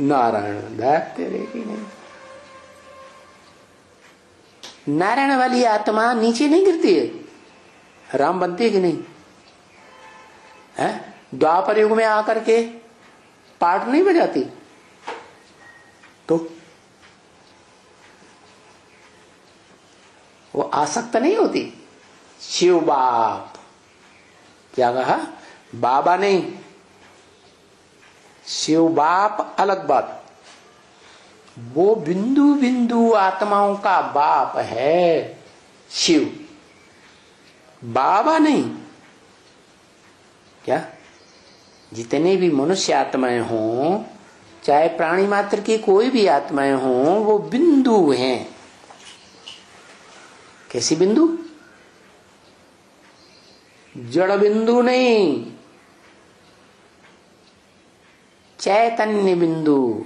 नारायण दात तेरे की नहीं। नारायण वाली आत्मा नीचे नहीं गिरती है, राम बनती है कि नहीं है? द्वापर युग में आकर के पाठ नहीं बजाती, तो वो आसक्त नहीं होती। शिव बाप, क्या कहा? बाबा नहीं, शिव बाप अलग बात, वो बिंदु बिंदु आत्माओं का बाप है शिव, बाबा नहीं। क्या? जितने भी मनुष्य आत्माएं हों, चाहे प्राणी मात्र की कोई भी आत्माएं हों, वो बिंदु हैं। कैसी बिंदु? जड़ बिंदु नहीं, चैतन्य बिंदु।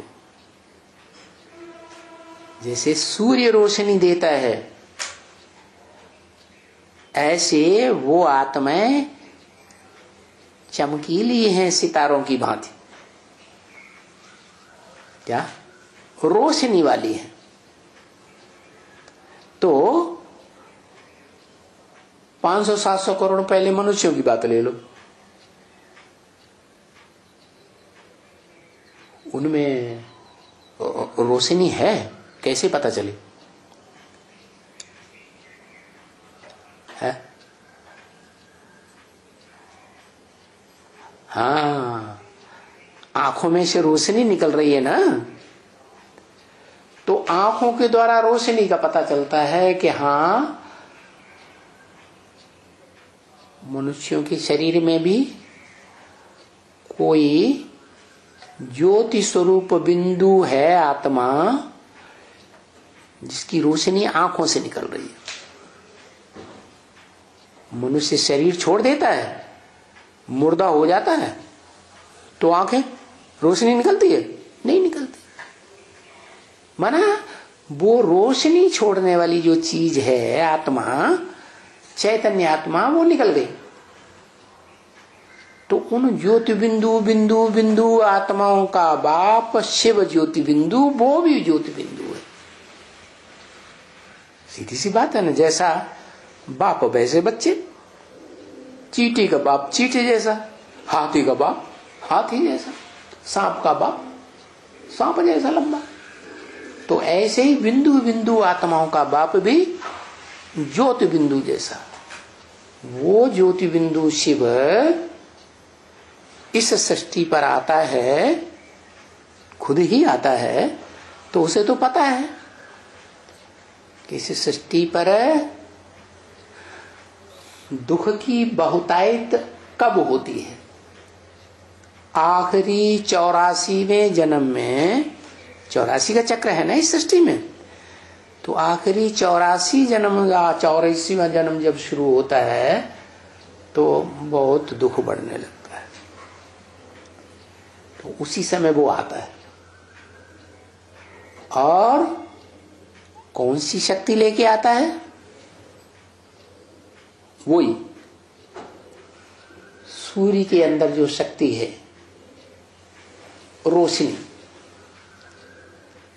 जैसे सूर्य रोशनी देता है, ऐसे वो आत्माएं चमकीली हैं सितारों की भांति। क्या? रोशनी वाली है। तो 500-700 करोड़ पहले मनुष्यों की बात ले लो, उनमें रोशनी है, कैसे पता चले? है? हाँ, आंखों में से रोशनी निकल रही है ना, तो आंखों के द्वारा रोशनी का पता चलता है कि हाँ, मनुष्यों के शरीर में भी कोई ज्योति स्वरूप बिंदु है, आत्मा, जिसकी रोशनी आंखों से निकल रही है। मनुष्य शरीर छोड़ देता है, मुर्दा हो जाता है, तो आंखें रोशनी निकलती है? नहीं निकलती। माना वो रोशनी छोड़ने वाली जो चीज है आत्मा, चैतन्य आत्मा, वो निकल गई। तो उन ज्योति बिंदु बिंदु बिंदु आत्माओं का बाप शिव ज्योति बिंदु, वो भी ज्योति बिंदु है। सीधी सी बात है ना, जैसा बाप वैसे बच्चे, चींटी का बाप चींटी जैसा, हाथी का बाप हाथी जैसा, सांप का बाप सांप जैसा लंबा। तो ऐसे ही बिंदु बिंदु आत्माओं का बाप भी ज्योति बिंदु जैसा। वो ज्योति बिंदु शिव इस सृष्टि पर आता है, खुद ही आता है, तो उसे तो पता है कि इस सृष्टि पर दुख की बहुतायत कब होती है? आखिरी 84वें जन्म में, 84 का चक्र है ना इस सृष्टि में, तो आखिरी 84 जन्म या 84वां जन्म जब शुरू होता है तो बहुत दुख बढ़ने लगता है। तो उसी समय वो आता है। और कौन सी शक्ति लेके आता है? वही सूर्य के अंदर जो शक्ति है, रोशनी।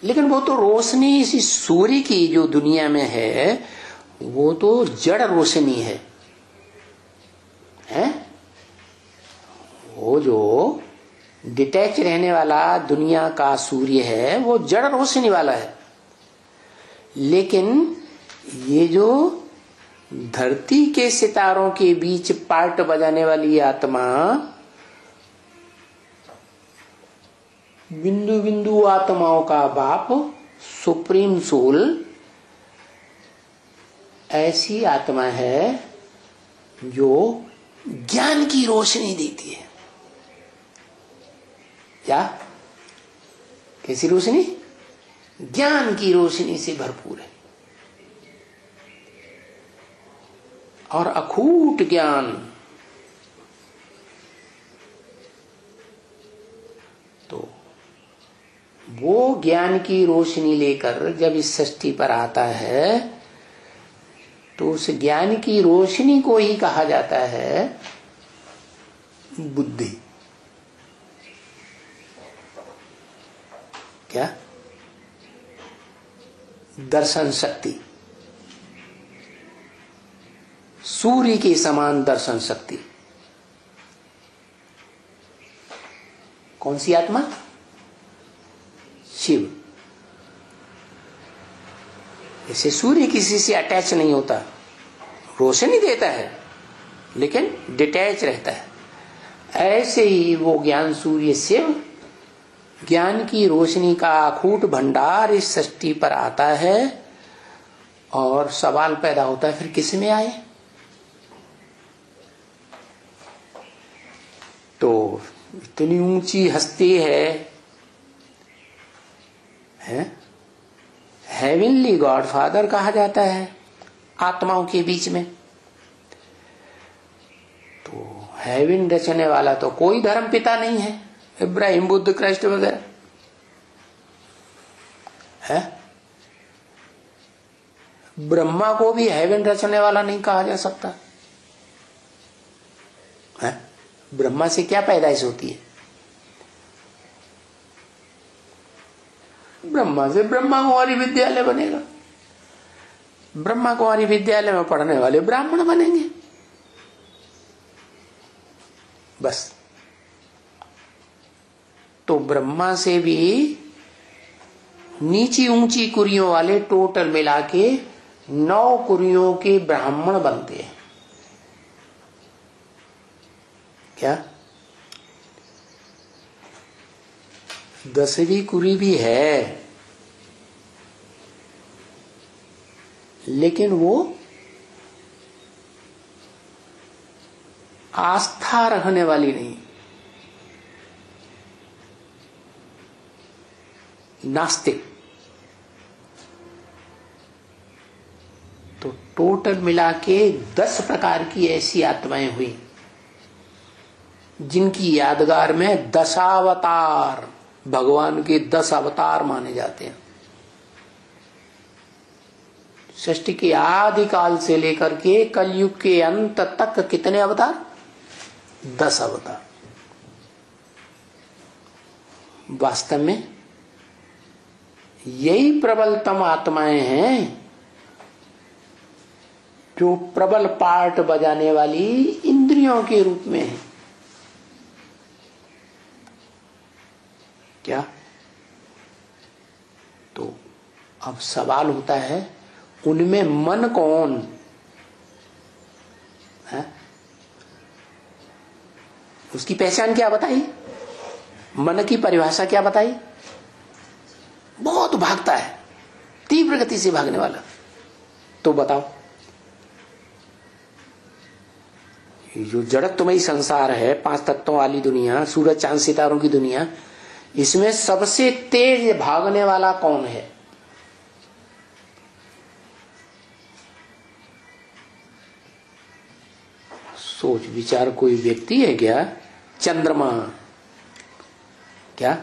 लेकिन वो तो रोशनी इसी सूर्य की जो दुनिया में है, वो तो जड़ रोशनी है, हैं? वो जो डिटैच रहने वाला दुनिया का सूर्य है, वो जड़ रोशनी वाला है। लेकिन ये जो धरती के सितारों के बीच पार्ट बजाने वाली आत्मा, बिंदु बिंदु आत्माओं का बाप, सुप्रीम सोल, ऐसी आत्मा है जो ज्ञान की रोशनी देती है। क्या? कैसी रोशनी? ज्ञान की रोशनी से भरपूर है। और अखूट ज्ञान। तो वो ज्ञान की रोशनी लेकर जब इस सृष्टि पर आता है, तो उस ज्ञान की रोशनी को ही कहा जाता है बुद्धि। क्या? दर्शन शक्ति, सूर्य के समान दर्शन शक्ति। कौन सी आत्मा? शिव। जैसे सूर्य किसी से अटैच नहीं होता, रोशनी देता है लेकिन डिटैच रहता है, ऐसे ही वो ज्ञान सूर्य शिव ज्ञान की रोशनी का अखूट भंडार इस सृष्टि पर आता है और सवाल पैदा होता है, फिर किस में आए? तो इतनी ऊंची हस्ती है हेवनली गॉडफादर कहा जाता है आत्माओं के बीच में। तो हेवन रचने वाला तो कोई धर्म पिता नहीं है, इब्राहिम, बुद्ध, क्राइस्ट वगैरह है। ब्रह्मा को भी हेवन रचने वाला नहीं कहा जा सकता है। ब्रह्मा से क्या पैदाइश होती है? ब्रह्मा से ब्रह्मा कुमारी विद्यालय बनेगा, ब्रह्मा कुमारी विद्यालय में पढ़ने वाले ब्राह्मण बनेंगे, बस। तो ब्रह्मा से भी नीची ऊंची कुरियों वाले टोटल मिला के 9 कुरियों के ब्राह्मण बनते हैं। क्या 10वीं कुरी भी है, लेकिन वो आस्था रखने वाली नहीं, नास्तिक। तो टोटल मिला के 10 प्रकार की ऐसी आत्माएं हुई जिनकी यादगार में 10 अवतार, भगवान के 10 अवतार माने जाते हैं। सृष्टि के आदि काल से लेकर के कलयुग के अंत तक कितने अवतार? 10 अवतार। वास्तव में यही प्रबलतम आत्माएं हैं जो प्रबल पार्ट बजाने वाली इंद्रियों के रूप में है। क्या? तो अब सवाल होता है, उनमें मन कौन है? उसकी पहचान क्या बताई? मन की परिभाषा क्या बताई? बहुत भागता है, तीव्र गति से भागने वाला। तो बताओ, जो जड़त्वमयी संसार है, 5 तत्वों वाली दुनिया, सूरज चांद सितारों की दुनिया, इसमें सबसे तेज भागने वाला कौन है? सोच विचार, कोई व्यक्ति है क्या? चंद्रमा। क्या?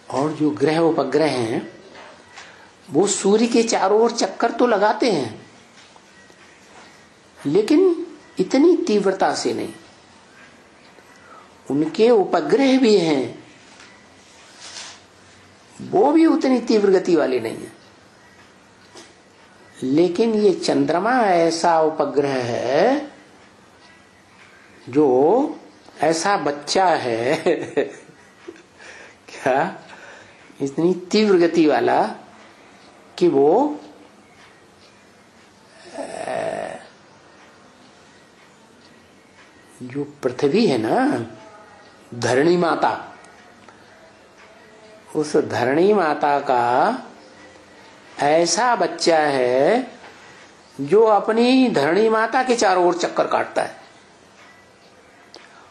और जो ग्रह उपग्रह हैं वो सूर्य के चारों ओर चक्कर तो लगाते हैं, लेकिन इतनी तीव्रता से नहीं। उनके उपग्रह भी हैं, वो भी उतनी तीव्र गति वाले नहीं है। लेकिन ये चंद्रमा ऐसा उपग्रह है, जो ऐसा बच्चा है क्या, इतनी तीव्र गति वाला कि वो जो पृथ्वी है ना, धरणी माता, उस धरणी माता का ऐसा बच्चा है जो अपनी धरणी माता के चारों ओर चक्कर काटता है,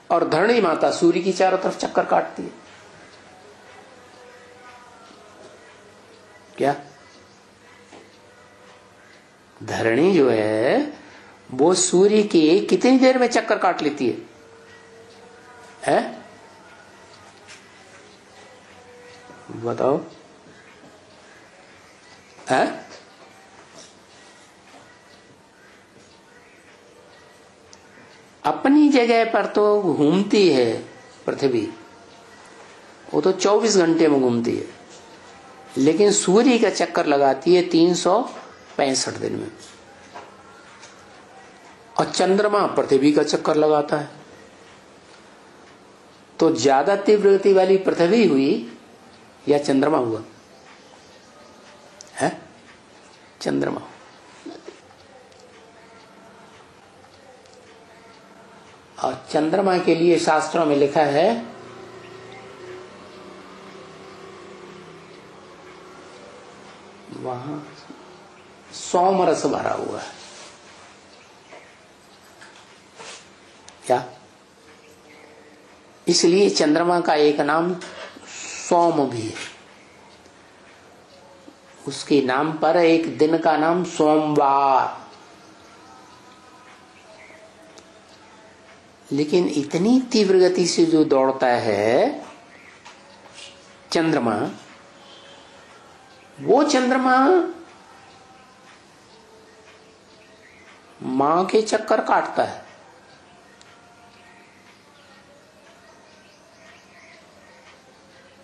और धरणी माता सूर्य की चारों तरफ चक्कर काटती है। क्या? धरणी जो है वो सूर्य की कितनी देर में चक्कर काट लेती है? बताओ। है? अपनी जगह पर तो घूमती है पृथ्वी, वो तो 24 घंटे में घूमती है, लेकिन सूर्य का चक्कर लगाती है 365 दिन में। और चंद्रमा पृथ्वी का चक्कर लगाता है। तो ज्यादा तीव्र गति वाली पृथ्वी हुई या चंद्रमा हुआ? है? चंद्रमा। और चंद्रमा के लिए शास्त्रों में लिखा है वहां सोम रस भरा हुआ है क्या? इसलिए चंद्रमा का एक नाम सोम भी है। उसके नाम पर एक दिन का नाम सोमवार। लेकिन इतनी तीव्र गति से जो दौड़ता है चंद्रमा, वो चंद्रमा मां के चक्कर काटता है।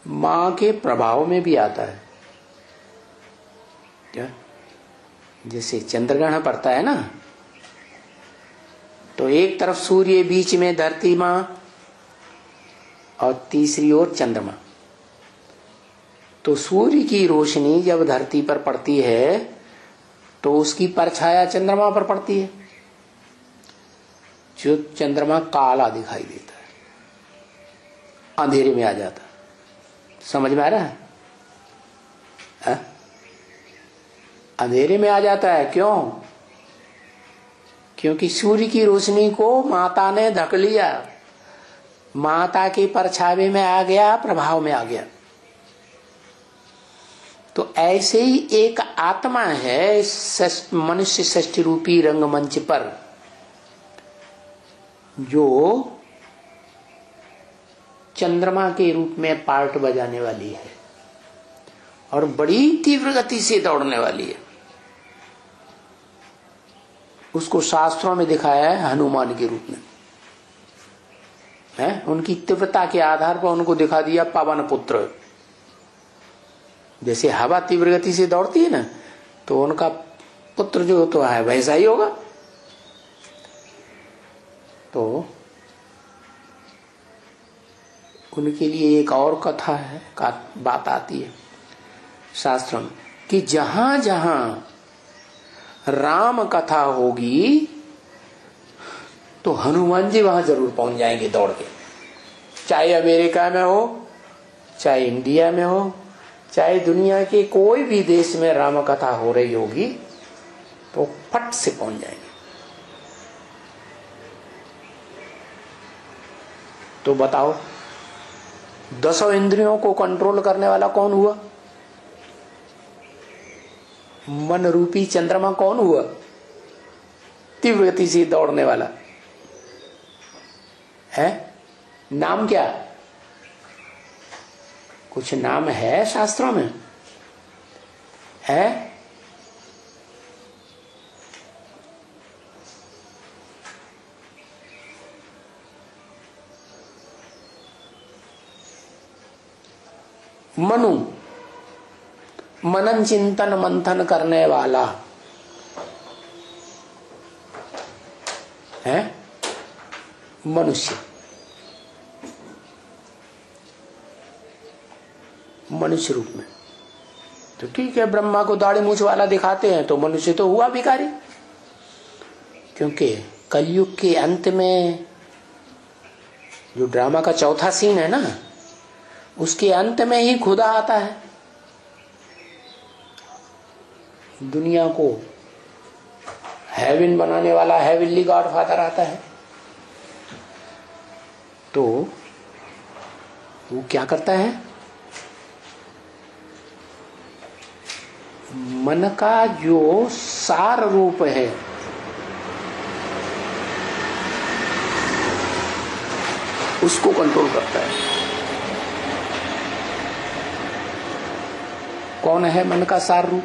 मां के प्रभाव में भी आता है क्या? जैसे चंद्रग्रहण पड़ता है ना, तो एक तरफ सूर्य, बीच में धरती मां और तीसरी ओर चंद्रमा। तो सूर्य की रोशनी जब धरती पर पड़ती है तो उसकी परछाया चंद्रमा पर पड़ती है, जो चंद्रमा काला दिखाई देता है, अंधेरे में आ जाता है। समझ में आ रहा है? अंधेरे में आ जाता है। क्यों? क्योंकि सूर्य की रोशनी को माता ने ढक लिया, माता के परछावे में आ गया, प्रभाव में आ गया। तो ऐसे ही एक आत्मा है मनुष्य षष्ठी रूपी रंगमंच पर, जो चंद्रमा के रूप में पार्ट बजाने वाली है और बड़ी तीव्र गति से दौड़ने वाली है। उसको शास्त्रों में दिखाया है हनुमान के रूप में है। उनकी तीव्रता के आधार पर उनको दिखा दिया पवन पुत्र। जैसे हवा तीव्र गति से दौड़ती है ना, तो उनका पुत्र जो तो है वैसा ही होगा। तो उनके लिए एक और कथा है, बात आती है शास्त्रों में कि जहां जहां राम कथा होगी तो हनुमान जी वहां जरूर पहुंच जाएंगे दौड़ के। चाहे अमेरिका में हो, चाहे इंडिया में हो, चाहे दुनिया के कोई भी देश में राम कथा हो रही होगी तो फट से पहुंच जाएंगे। तो बताओ, 10 इंद्रियों को कंट्रोल करने वाला कौन हुआ? मन रूपी चंद्रमा कौन हुआ? तीव्र गति से दौड़ने वाला है। नाम क्या? कुछ नाम है शास्त्रों में है? मनु, मनन चिंतन मंथन करने वाला है मनुष्य। मनुष्य रूप में तो ठीक है, ब्रह्मा को दाढ़ी मूछ वाला दिखाते हैं तो मनुष्य तो हुआ भिखारी। क्योंकि कलयुग के अंत में जो ड्रामा का चौथा सीन है ना, उसके अंत में ही खुदा आता है, दुनिया को हेवन बनाने वाला हेवनली गॉड फादर आता है। तो वो क्या करता है? मन का जो सार रूप है उसको कंट्रोल करता है। कौन है मन का सार रूप?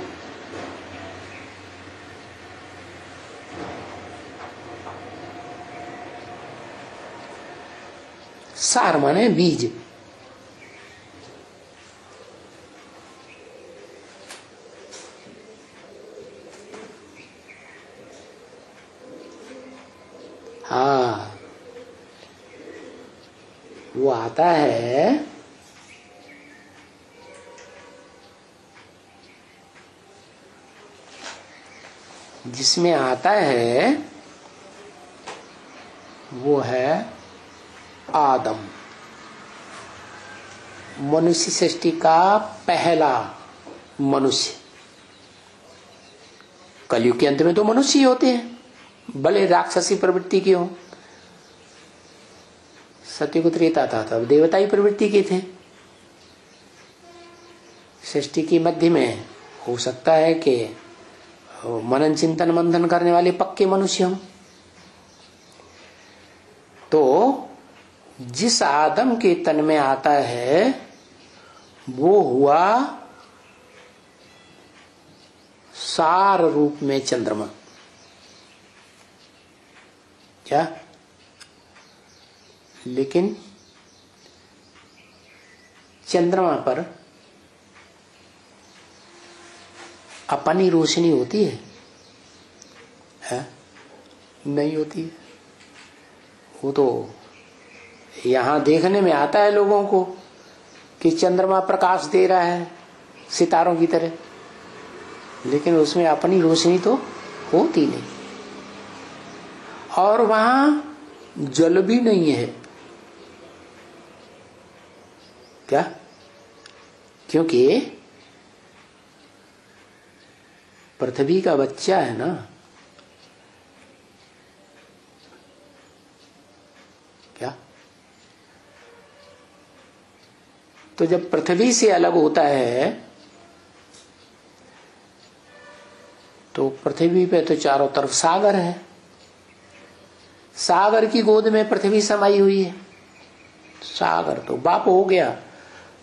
सार माने बीज। हाँ, वो आता है जिसमें आता है वो है आदम, मनुष्य सृष्टि का पहला मनुष्य कलयुग के अंत में तो मनुष्य ही होते हैं, भले राक्षसी प्रवृत्ति के हो। सत्ययुग त्रेता था तब देवताई प्रवृत्ति के थे। सृष्टि की मध्य में हो सकता है कि मनन चिंतन मंथन करने वाले पक्के मनुष्य हों। तो जिस आदम के तन में आता है वो हुआ सार रूप में चंद्रमा। क्या? लेकिन चंद्रमा पर अपनी रोशनी होती है? नहीं होती है। वो तो यहां देखने में आता है लोगों को कि चंद्रमा प्रकाश दे रहा है सितारों की तरह, लेकिन उसमें अपनी रोशनी तो होती नहीं। और वहां जल भी नहीं है। क्या? क्योंकि पृथ्वी का बच्चा है ना। क्या? तो जब पृथ्वी से अलग होता है तो पृथ्वी पे तो चारों तरफ सागर है, सागर की गोद में पृथ्वी समाई हुई है। सागर तो बाप हो गया,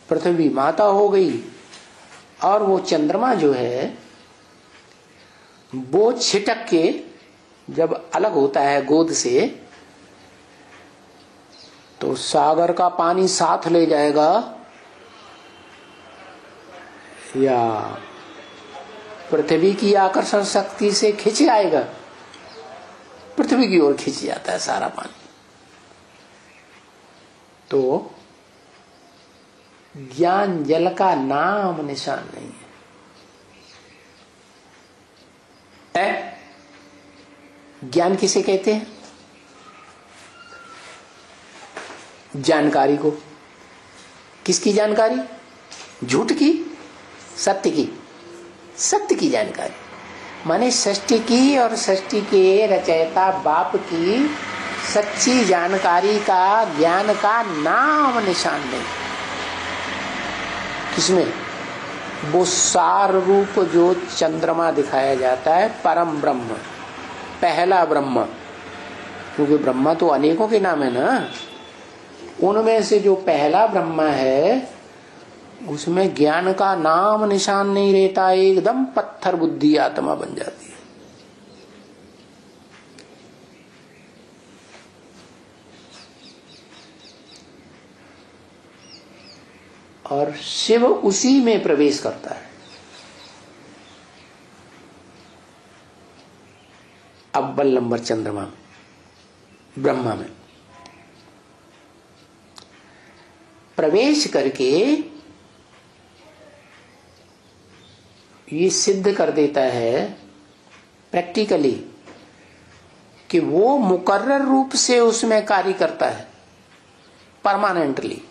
पृथ्वी माता हो गई। और वो चंद्रमा जो है वो छिटक के जब अलग होता है गोद से तो सागर का पानी साथ ले जाएगा या पृथ्वी की आकर्षण शक्ति से खिंच आएगा? पृथ्वी की ओर खिंच जाता है सारा पानी। तो ज्ञान जल का नाम निशान नहीं है। ज्ञान किसे कहते हैं? जानकारी को। किसकी जानकारी? झूठ की? सत्य की? सत्य की जानकारी माने सृष्टि की और सृष्टि के रचयिता बाप की सच्ची जानकारी का, ज्ञान का नाम निशान नहीं। किसमें? वो सार रूप जो चंद्रमा दिखाया जाता है, परम ब्रह्म, पहला ब्रह्म। क्योंकि ब्रह्मा तो अनेकों के नाम है ना। उनमें से जो पहला ब्रह्मा है उसमें ज्ञान का नाम निशान नहीं रहता, एकदम पत्थर बुद्धि आत्मा बन जाती है। और शिव उसी में प्रवेश करता है। अव्वल नंबर चंद्रमा में, ब्रह्मा में प्रवेश करके ये सिद्ध कर देता है प्रैक्टिकली कि वो मुकर्रर रूप से उसमें कार्य करता है, परमानेंटली।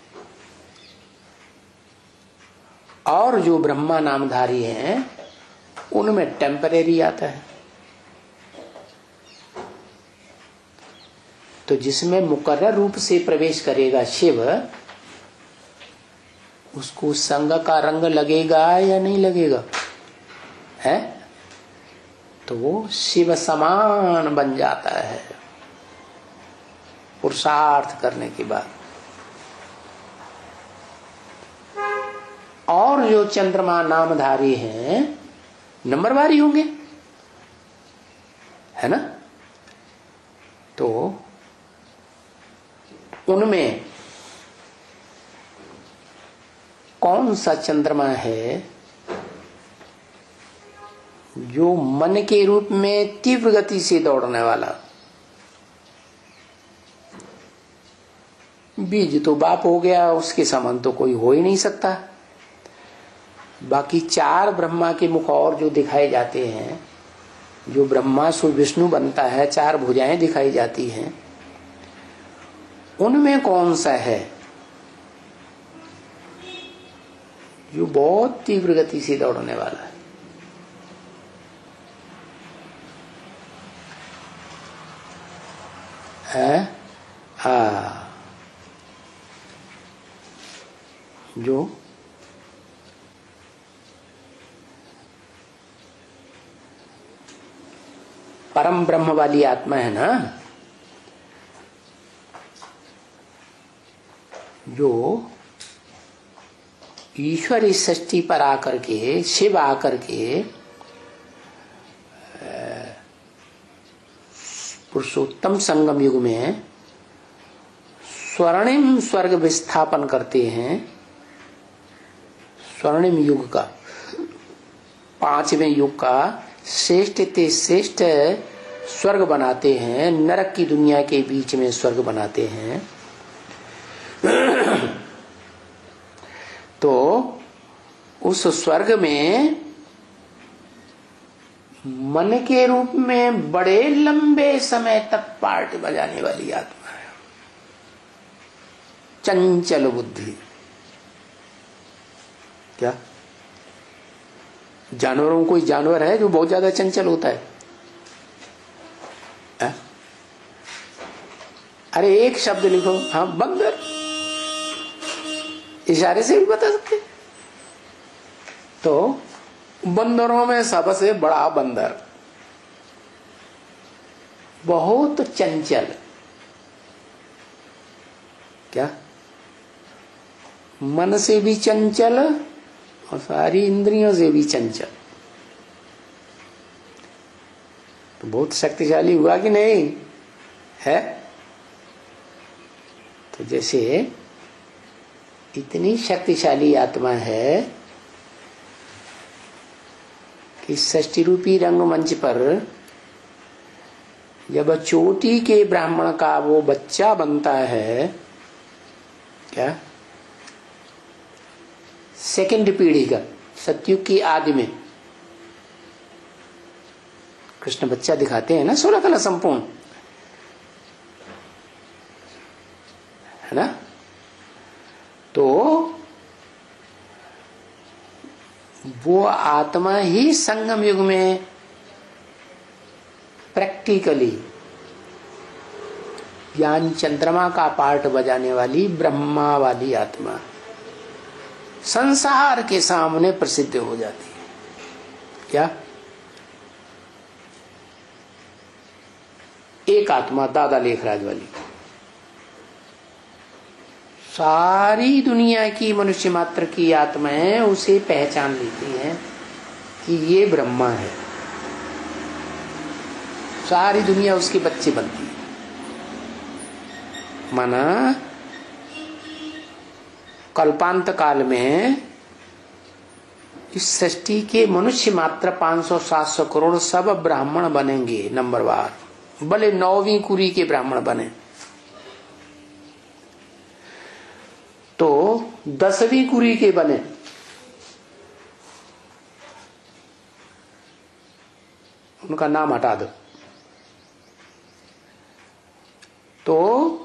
और जो ब्रह्मा नामधारी हैं उनमें टेम्परेरी आता है। तो जिसमें मुकर्रर रूप से प्रवेश करेगा शिव, उसको संग का रंग लगेगा या नहीं लगेगा? है तो वो शिव समान बन जाता है पुरुषार्थ करने के बाद। और जो चंद्रमा नामधारी हैं नंबरवारी होंगे, है ना। तो उनमें कौन सा चंद्रमा है जो मन के रूप में तीव्र गति से दौड़ने वाला? बीज तो बाप हो गया, उसके समान तो कोई हो ही नहीं सकता। बाकी चार ब्रह्मा के मुख और जो दिखाए जाते हैं, जो ब्रह्मा सु विष्णु बनता है, चार भुजाएं दिखाई जाती हैं, उनमें कौन सा है जो बहुत तीव्र गति से दौड़ने वाला है? है जो परम ब्रह्म वाली आत्मा है ना, जो ईश्वर इस सृष्टि पर आकर के, शिव आकर के पुरुषोत्तम संगम युग में स्वर्णिम स्वर्ग विस्थापन करते हैं। स्वर्णिम युग का, 5वें युग का श्रेष्ठ ते श्रेष्ठ स्वर्ग बनाते हैं, नरक की दुनिया के बीच में स्वर्ग बनाते हैं। तो उस स्वर्ग में मन के रूप में बड़े लंबे समय तक पार्ट बजाने वाली आत्मा है, चंचल बुद्धि। क्या जानवरों, कोई जानवर है जो बहुत ज्यादा चंचल होता है? अरे एक शब्द लिखो, हाँ बंदर, इशारे से भी बता सकते। तो बंदरों में सबसे बड़ा बंदर, बहुत चंचल। क्या मन से भी चंचल और सारी इंद्रियों से भी चंचल। तो बहुत शक्तिशाली हुआ कि नहीं है? तो जैसे इतनी शक्तिशाली आत्मा है कि षष्टि रूपी रंगमंच पर जब चोटी के ब्राह्मण का वो बच्चा बनता है, क्या सेकंड पीढ़ी का, सतयुग की आदि में कृष्ण बच्चा दिखाते हैं ना, 16 कला संपूर्ण, है ना? तो वो आत्मा ही संगम युग में प्रैक्टिकली ज्ञान चंद्रमा का पार्ट बजाने वाली ब्रह्मा वाली आत्मा संसार के सामने प्रसिद्ध हो जाती है। क्या एक आत्मा दादा लेखराज वाली सारी दुनिया की मनुष्य मात्र की आत्माएं उसे पहचान लेती हैं कि ये ब्रह्मा है। सारी दुनिया उसके बच्चे बनती है। माना कल्पांत काल में इस सृष्टि के मनुष्य मात्र 500-700 करोड़ सब ब्राह्मण बनेंगे नंबरवार, भले 9वीं कुरी के ब्राह्मण बने, तो 10वीं कुरी के बने, उनका नाम हटा दो, तो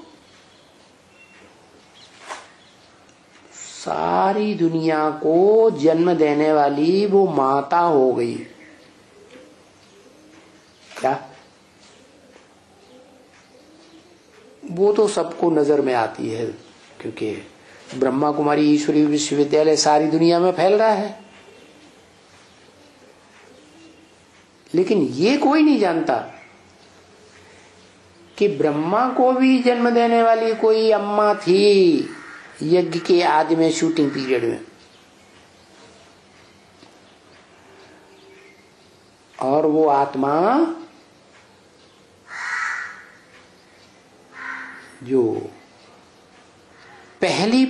सारी दुनिया को जन्म देने वाली वो माता हो गई। क्या वो तो सबको नजर में आती है, क्योंकि ब्रह्मा कुमारी ईश्वरी विश्वविद्यालय सारी दुनिया में फैल रहा है। लेकिन ये कोई नहीं जानता कि ब्रह्मा को भी जन्म देने वाली कोई अम्मा थी यज्ञ के आदि में, शूटिंग पीरियड में, और वो आत्मा जो पहली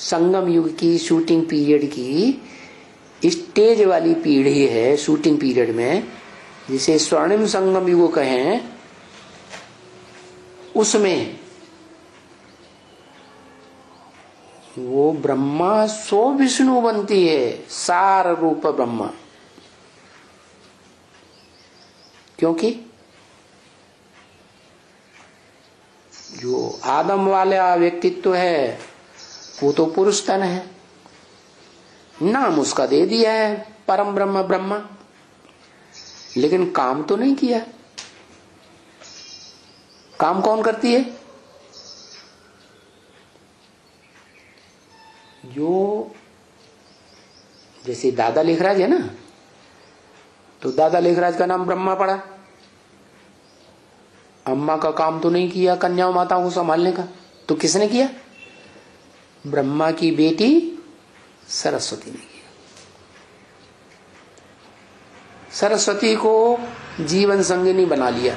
संगम युग की शूटिंग पीरियड की स्टेज वाली पीढ़ी है, शूटिंग पीरियड में जिसे स्वर्णिम संगम युग कहें, उसमें वो ब्रह्मा सो विष्णु बनती है, सार रूप ब्रह्मा। क्योंकि जो आदम वाला व्यक्तित्व है वो तो पुरुष तन है, नाम उसका दे दिया है परम ब्रह्म ब्रह्मा, लेकिन काम तो नहीं किया। काम कौन करती है? जो जैसे दादा लेखराज है ना, तो दादा लेखराज का नाम ब्रह्मा पड़ा। अम्मा का काम तो नहीं किया कन्याओं माताओं को संभालने का, तो किसने किया? ब्रह्मा की बेटी सरस्वती ने किया। सरस्वती को जीवन संगिनी बना लिया।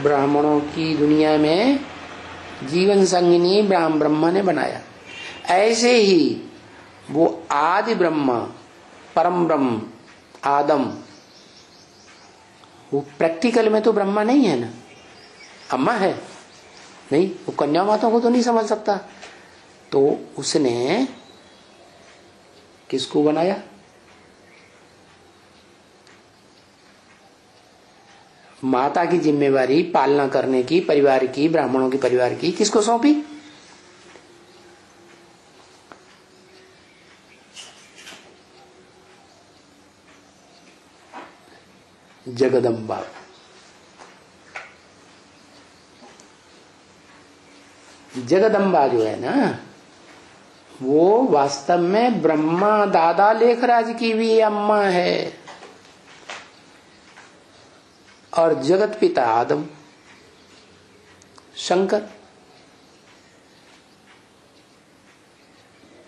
ब्राह्मणों की दुनिया में जीवन संगिनी ब्रह्मा ने बनाया। ऐसे ही वो आदि ब्रह्मा, परम ब्रह्म, आदम, वो प्रैक्टिकल में तो ब्रह्मा नहीं है ना, अम्मा है नहीं, वो कन्या माताओं को तो नहीं समझ सकता। तो उसने किसको बनाया? माता की जिम्मेवारी पालना करने की, परिवार की, ब्राह्मणों के परिवार की, किसको सौंपी? जगदम्बा। जगदम्बा जो है ना, वो वास्तव में ब्रह्मा दादा लेखराज की भी अम्मा है, और जगत पिता आदम शंकर।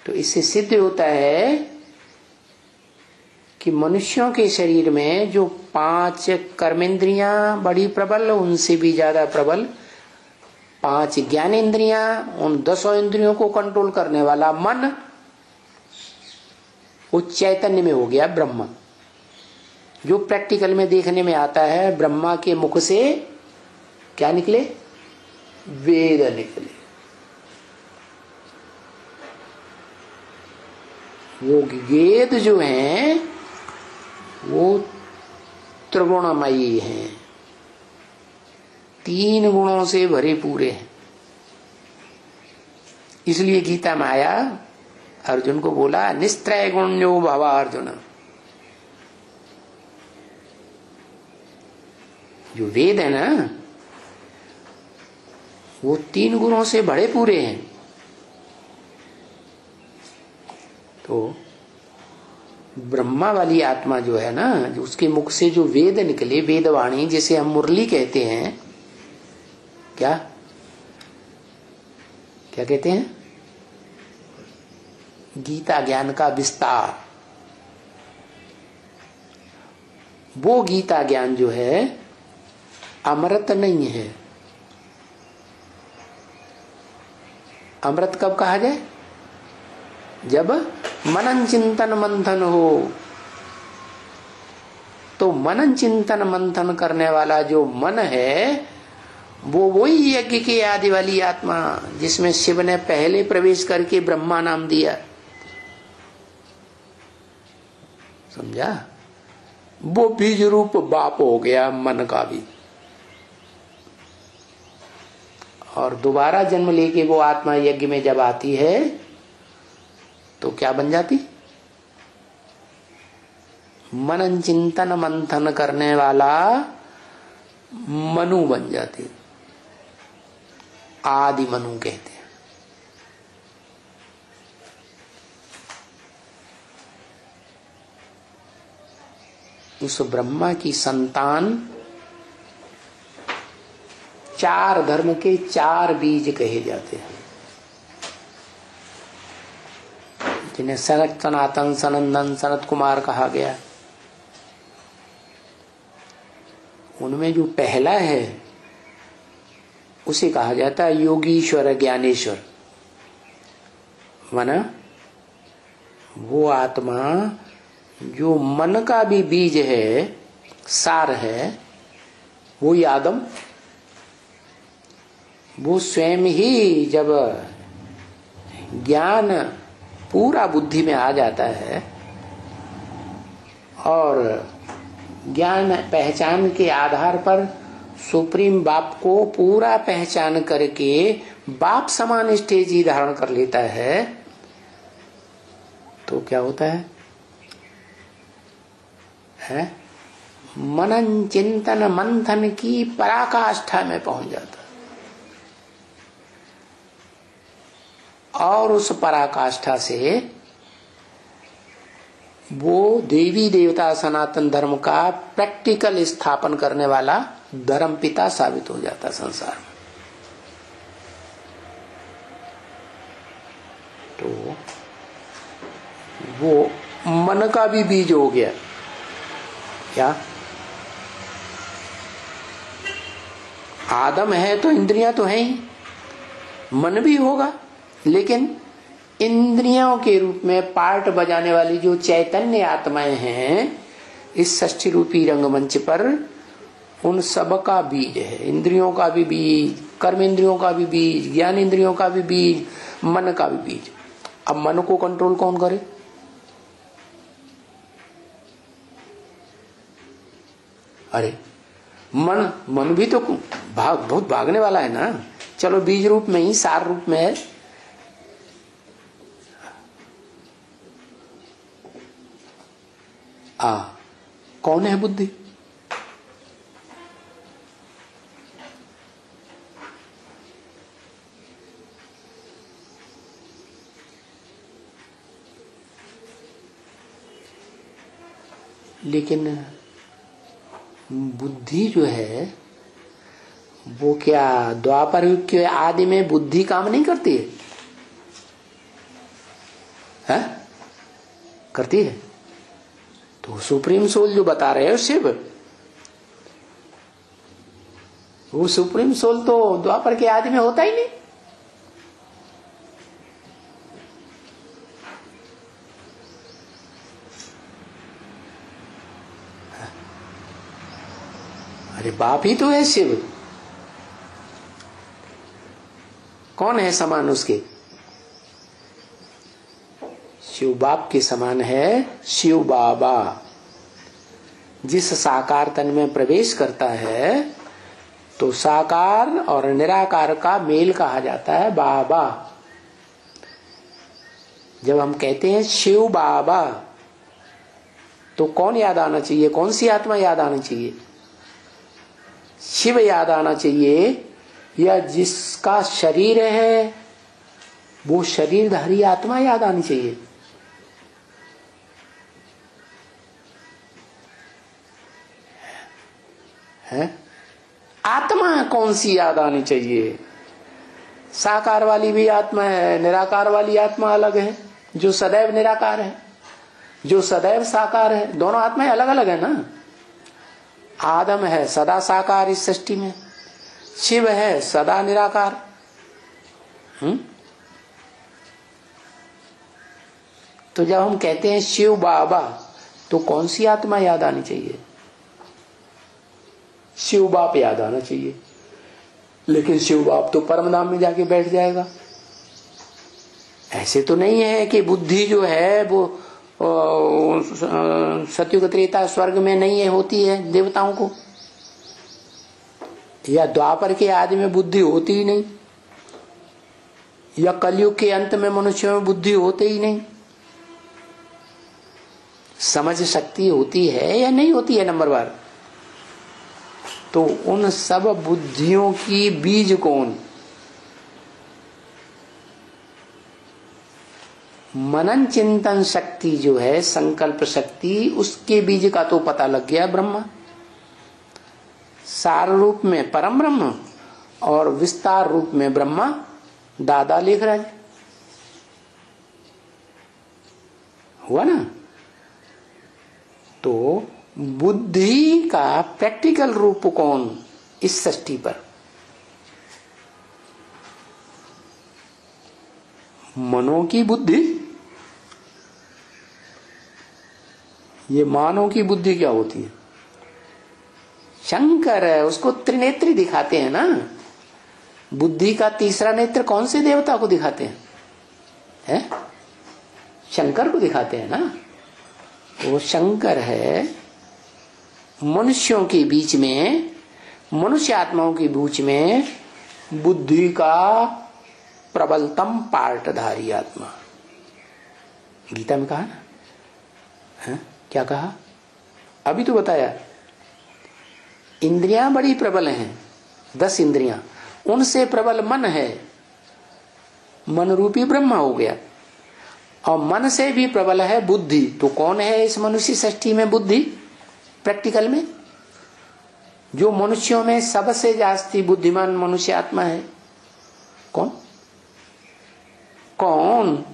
तो इससे सिद्ध होता है कि मनुष्यों के शरीर में जो 5 कर्मेंद्रियां बड़ी प्रबल, उनसे भी ज्यादा प्रबल 5 ज्ञानेंद्रियां, उन 10 इंद्रियों को कंट्रोल करने वाला मन, वो चैतन्य में हो गया ब्रह्मा। जो प्रैक्टिकल में देखने में आता है, ब्रह्मा के मुख से क्या निकले? वेद निकले। वो वेद जो हैं वो त्रिगुणमयी हैं, 3 गुणों से भरे पूरे हैं। इसलिए गीता में आया, अर्जुन को बोला निस्त्रय गुण्यो भव अर्जुन। जो वेद है ना, वो 3 गुणों से बड़े पूरे हैं। तो ब्रह्मा वाली आत्मा जो है ना, जो उसके मुख से जो वेद निकले, वेदवाणी, जिसे हम मुरली कहते हैं, क्या क्या कहते हैं? गीता ज्ञान का विस्तार। वो गीता ज्ञान जो है अमृत नहीं है। अमृत कब कहा जाए? जब मनन चिंतन मंथन हो। तो मनन चिंतन मंथन करने वाला जो मन है, वो वही यज्ञ के आदि वाली आत्मा, जिसमें शिव ने पहले प्रवेश करके ब्रह्मा नाम दिया। समझा? वो बीज रूप बाप हो गया मन का भी। और दोबारा जन्म लेके वो आत्मा यज्ञ में जब आती है तो क्या बन जाती? मनन चिंतन मंथन करने वाला मनु बन जाती। आदि मनु कहते हैं। उस ब्रह्मा की संतान 4 धर्म के 4 बीज कहे जाते हैं, जिन्हें सनत, सनातन, सनंदन, सनत कुमार कहा गया। उनमें जो पहला है उसे कहा जाता है योगीश्वर ज्ञानेश्वर। माना वो आत्मा जो मन का भी बीज है, सार है, वो आदम, वो स्वयं ही जब ज्ञान पूरा बुद्धि में आ जाता है और ज्ञान पहचान के आधार पर सुप्रीम बाप को पूरा पहचान करके बाप समान स्टेज ही धारण कर लेता है, तो क्या होता है? मनन चिंतन मंथन की पराकाष्ठा में पहुंच जाता और उस पराकाष्ठा से वो देवी देवता सनातन धर्म का प्रैक्टिकल स्थापन करने वाला धर्म पिता साबित हो जाता संसार में। तो वो मन का भी बीज हो गया। क्या आदम है तो इंद्रियां तो है ही, मन भी होगा, लेकिन इंद्रियों के रूप में पार्ट बजाने वाली जो चैतन्य आत्माएं हैं इस षष्ठी रूपी रंगमंच पर, उन सब का बीज है। इंद्रियों का भी बीज, कर्म इंद्रियों का भी बीज, ज्ञान इंद्रियों का भी बीज, मन का भी बीज। अब मन को कंट्रोल कौन करे? अरे मन भी तो बहुत भागने वाला है ना। चलो बीज रूप में ही, सार रूप में है। कौन है बुद्धि? लेकिन बुद्धि जो है वो क्या द्वापर युग के आदि में बुद्धि काम नहीं करती है? करती है। तो सुप्रीम सोल जो बता रहे हो शिव, वो सुप्रीम सोल तो द्वापर के आदि में होता ही नहीं। अरे बाप ही तो है शिव। कौन है समान उसके? शिव बाप के समान है शिव बाबा। जिस साकार तन में प्रवेश करता है तो साकार और निराकार का मेल कहा जाता है बाबा। जब हम कहते हैं शिव बाबा तो कौन याद आना चाहिए? कौन सी आत्मा याद आनी चाहिए? शिव याद आना चाहिए, या जिसका शरीर है वो शरीरधारी आत्मा याद आनी चाहिए? है आत्मा कौन सी याद आनी चाहिए? साकार वाली भी आत्मा है, निराकार वाली आत्मा अलग है। जो सदैव निराकार है, जो सदैव साकार है, दोनों आत्माएं अलग अलग है ना। आदम है सदा साकार इस सृष्टि में, शिव है सदा निराकार। तो जब हम कहते हैं शिव बाबा तो कौन सी आत्मा याद आनी चाहिए? शिव बाप याद आना चाहिए। लेकिन शिव बाप तो परम धाम में जाके बैठ जाएगा। ऐसे तो नहीं है कि बुद्धि जो है वो सत्युग त्रेता स्वर्ग में नहीं है, होती है देवताओं को, या द्वापर के आदि में बुद्धि होती ही नहीं, या कलयुग के अंत में मनुष्यों में बुद्धि होती ही नहीं। समझ शक्ति होती है या नहीं होती है नंबर बार। तो उन सब बुद्धियों की बीज कौन? मनन चिंतन शक्ति जो है, संकल्प शक्ति, उसके बीज का तो पता लग गया ब्रह्मा। सार रूप में परम ब्रह्म और विस्तार रूप में ब्रह्मा दादा लिख रहे हैं। हुआ ना। तो बुद्धि का प्रैक्टिकल रूप कौन इस सृष्टि पर? मनो की बुद्धि। ये मानव की बुद्धि क्या होती है? शंकर है, उसको त्रिनेत्री दिखाते हैं ना। बुद्धि का तीसरा नेत्र कौन से देवता को दिखाते हैं? है? शंकर को दिखाते हैं ना। वो शंकर है मनुष्यों के बीच में, मनुष्य आत्माओं के बीच में बुद्धि का प्रबलतम पार्टधारी आत्मा। गीता में कहा ना है? क्या कहा? अभी तो बताया इंद्रियां बड़ी प्रबल हैं, 10 इंद्रियां, उनसे प्रबल मन है, मन रूपी ब्रह्मा हो गया। और मन से भी प्रबल है बुद्धि। तो कौन है इस मनुष्य सृष्टि में बुद्धि? प्रैक्टिकल में जो मनुष्यों में सबसे जास्ती बुद्धिमान मनुष्य आत्मा है, कौन? कौन?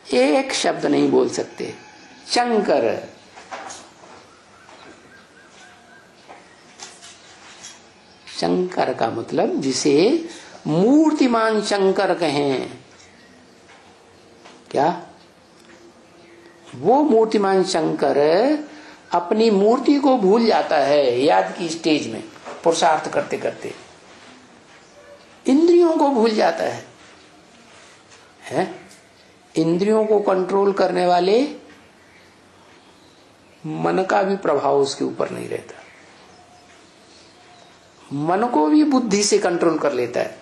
एक शब्द नहीं बोल सकते। शंकर। शंकर का मतलब जिसे मूर्तिमान शंकर कहें। क्या? वो मूर्तिमान शंकर अपनी मूर्ति को भूल जाता है याद की स्टेज में, पुरुषार्थ करते करते इंद्रियों को भूल जाता है? इंद्रियों को कंट्रोल करने वाले मन का भी प्रभाव उसके ऊपर नहीं रहता। मन को भी बुद्धि से कंट्रोल कर लेता है।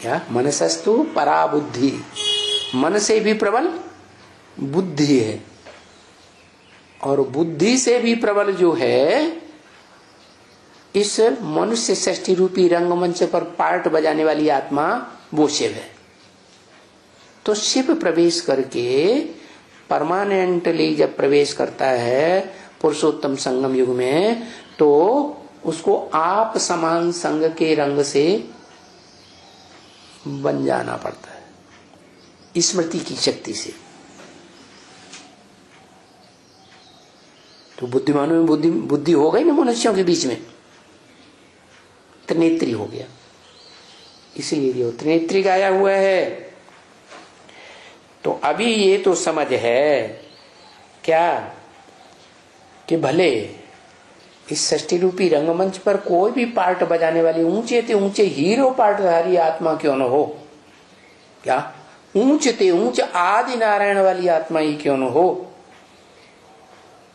क्या? मनसस्तु परा बुद्धि, मन से भी प्रबल बुद्धि है। और बुद्धि से भी प्रबल जो है इस मनुष्य सृष्टि रूपी रंगमंच पर पार्ट बजाने वाली आत्मा, वो शिव है। तो शिव प्रवेश करके परमानेंटली जब प्रवेश करता है पुरुषोत्तम संगम युग में, तो उसको आप समान संग के रंग से बन जाना पड़ता है, स्मृति की शक्ति से। तो बुद्धिमानों में बुद्धि हो गई ना मनुष्यों के बीच में, त्रिनेत्री हो गया। इसलिए जो त्रिनेत्री गाया हुआ है। तो अभी ये तो समझ है क्या कि भले इस सृष्टि रूपी रंगमंच पर कोई भी पार्ट बजाने वाली ऊंचे ते ऊंचे हीरो पार्टधारी आत्मा क्यों न हो, क्या ऊंचे ते ऊंच आदि नारायण वाली आत्मा ही क्यों न हो,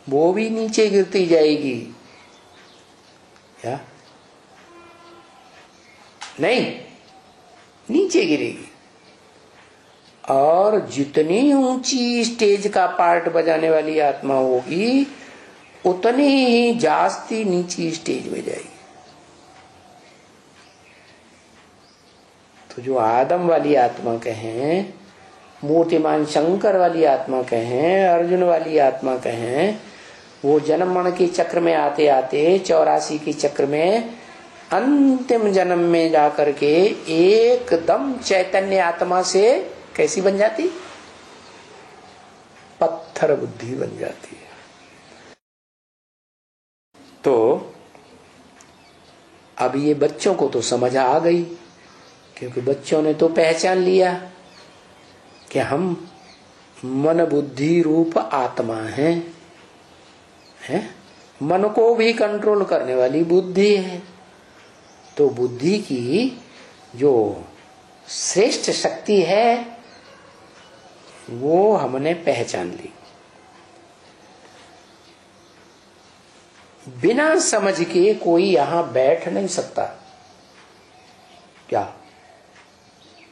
वो भी नीचे गिरती जाएगी। क्या? नहीं, नीचे गिरेगी। और जितनी ऊंची स्टेज का पार्ट बजाने वाली आत्मा होगी उतनी ही जास्ती नीची स्टेज में जाएगी। तो जो आदम वाली आत्मा कहें, मूर्तिमान शंकर वाली आत्मा कहें, अर्जुन वाली आत्मा कहें, वो जन्म मरण के चक्र में आते आते 84 के चक्र में अंतिम जन्म में जाकर के एकदम चैतन्य आत्मा से कैसी बन जाती? पत्थर बुद्धि बन जाती है। तो अब ये बच्चों को तो समझ आ गई, क्योंकि बच्चों ने तो पहचान लिया कि हम मन बुद्धि रूप आत्मा हैं। मन को भी कंट्रोल करने वाली बुद्धि है। तो बुद्धि की जो श्रेष्ठ शक्ति है वो हमने पहचान ली। बिना समझ के कोई यहां बैठ नहीं सकता। क्या?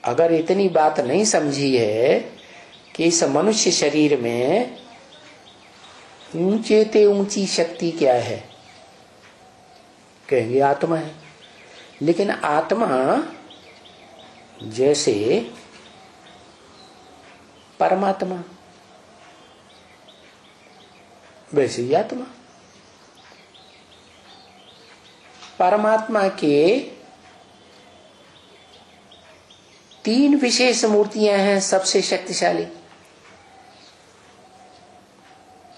अगर इतनी बात नहीं समझी है कि इस मनुष्य शरीर में ऊंचे ते ऊंची शक्ति क्या है, कहेंगे आत्मा है। लेकिन आत्मा जैसे परमात्मा वैसे ही आत्मा। परमात्मा के 3 विशेष मूर्तियां हैं सबसे शक्तिशाली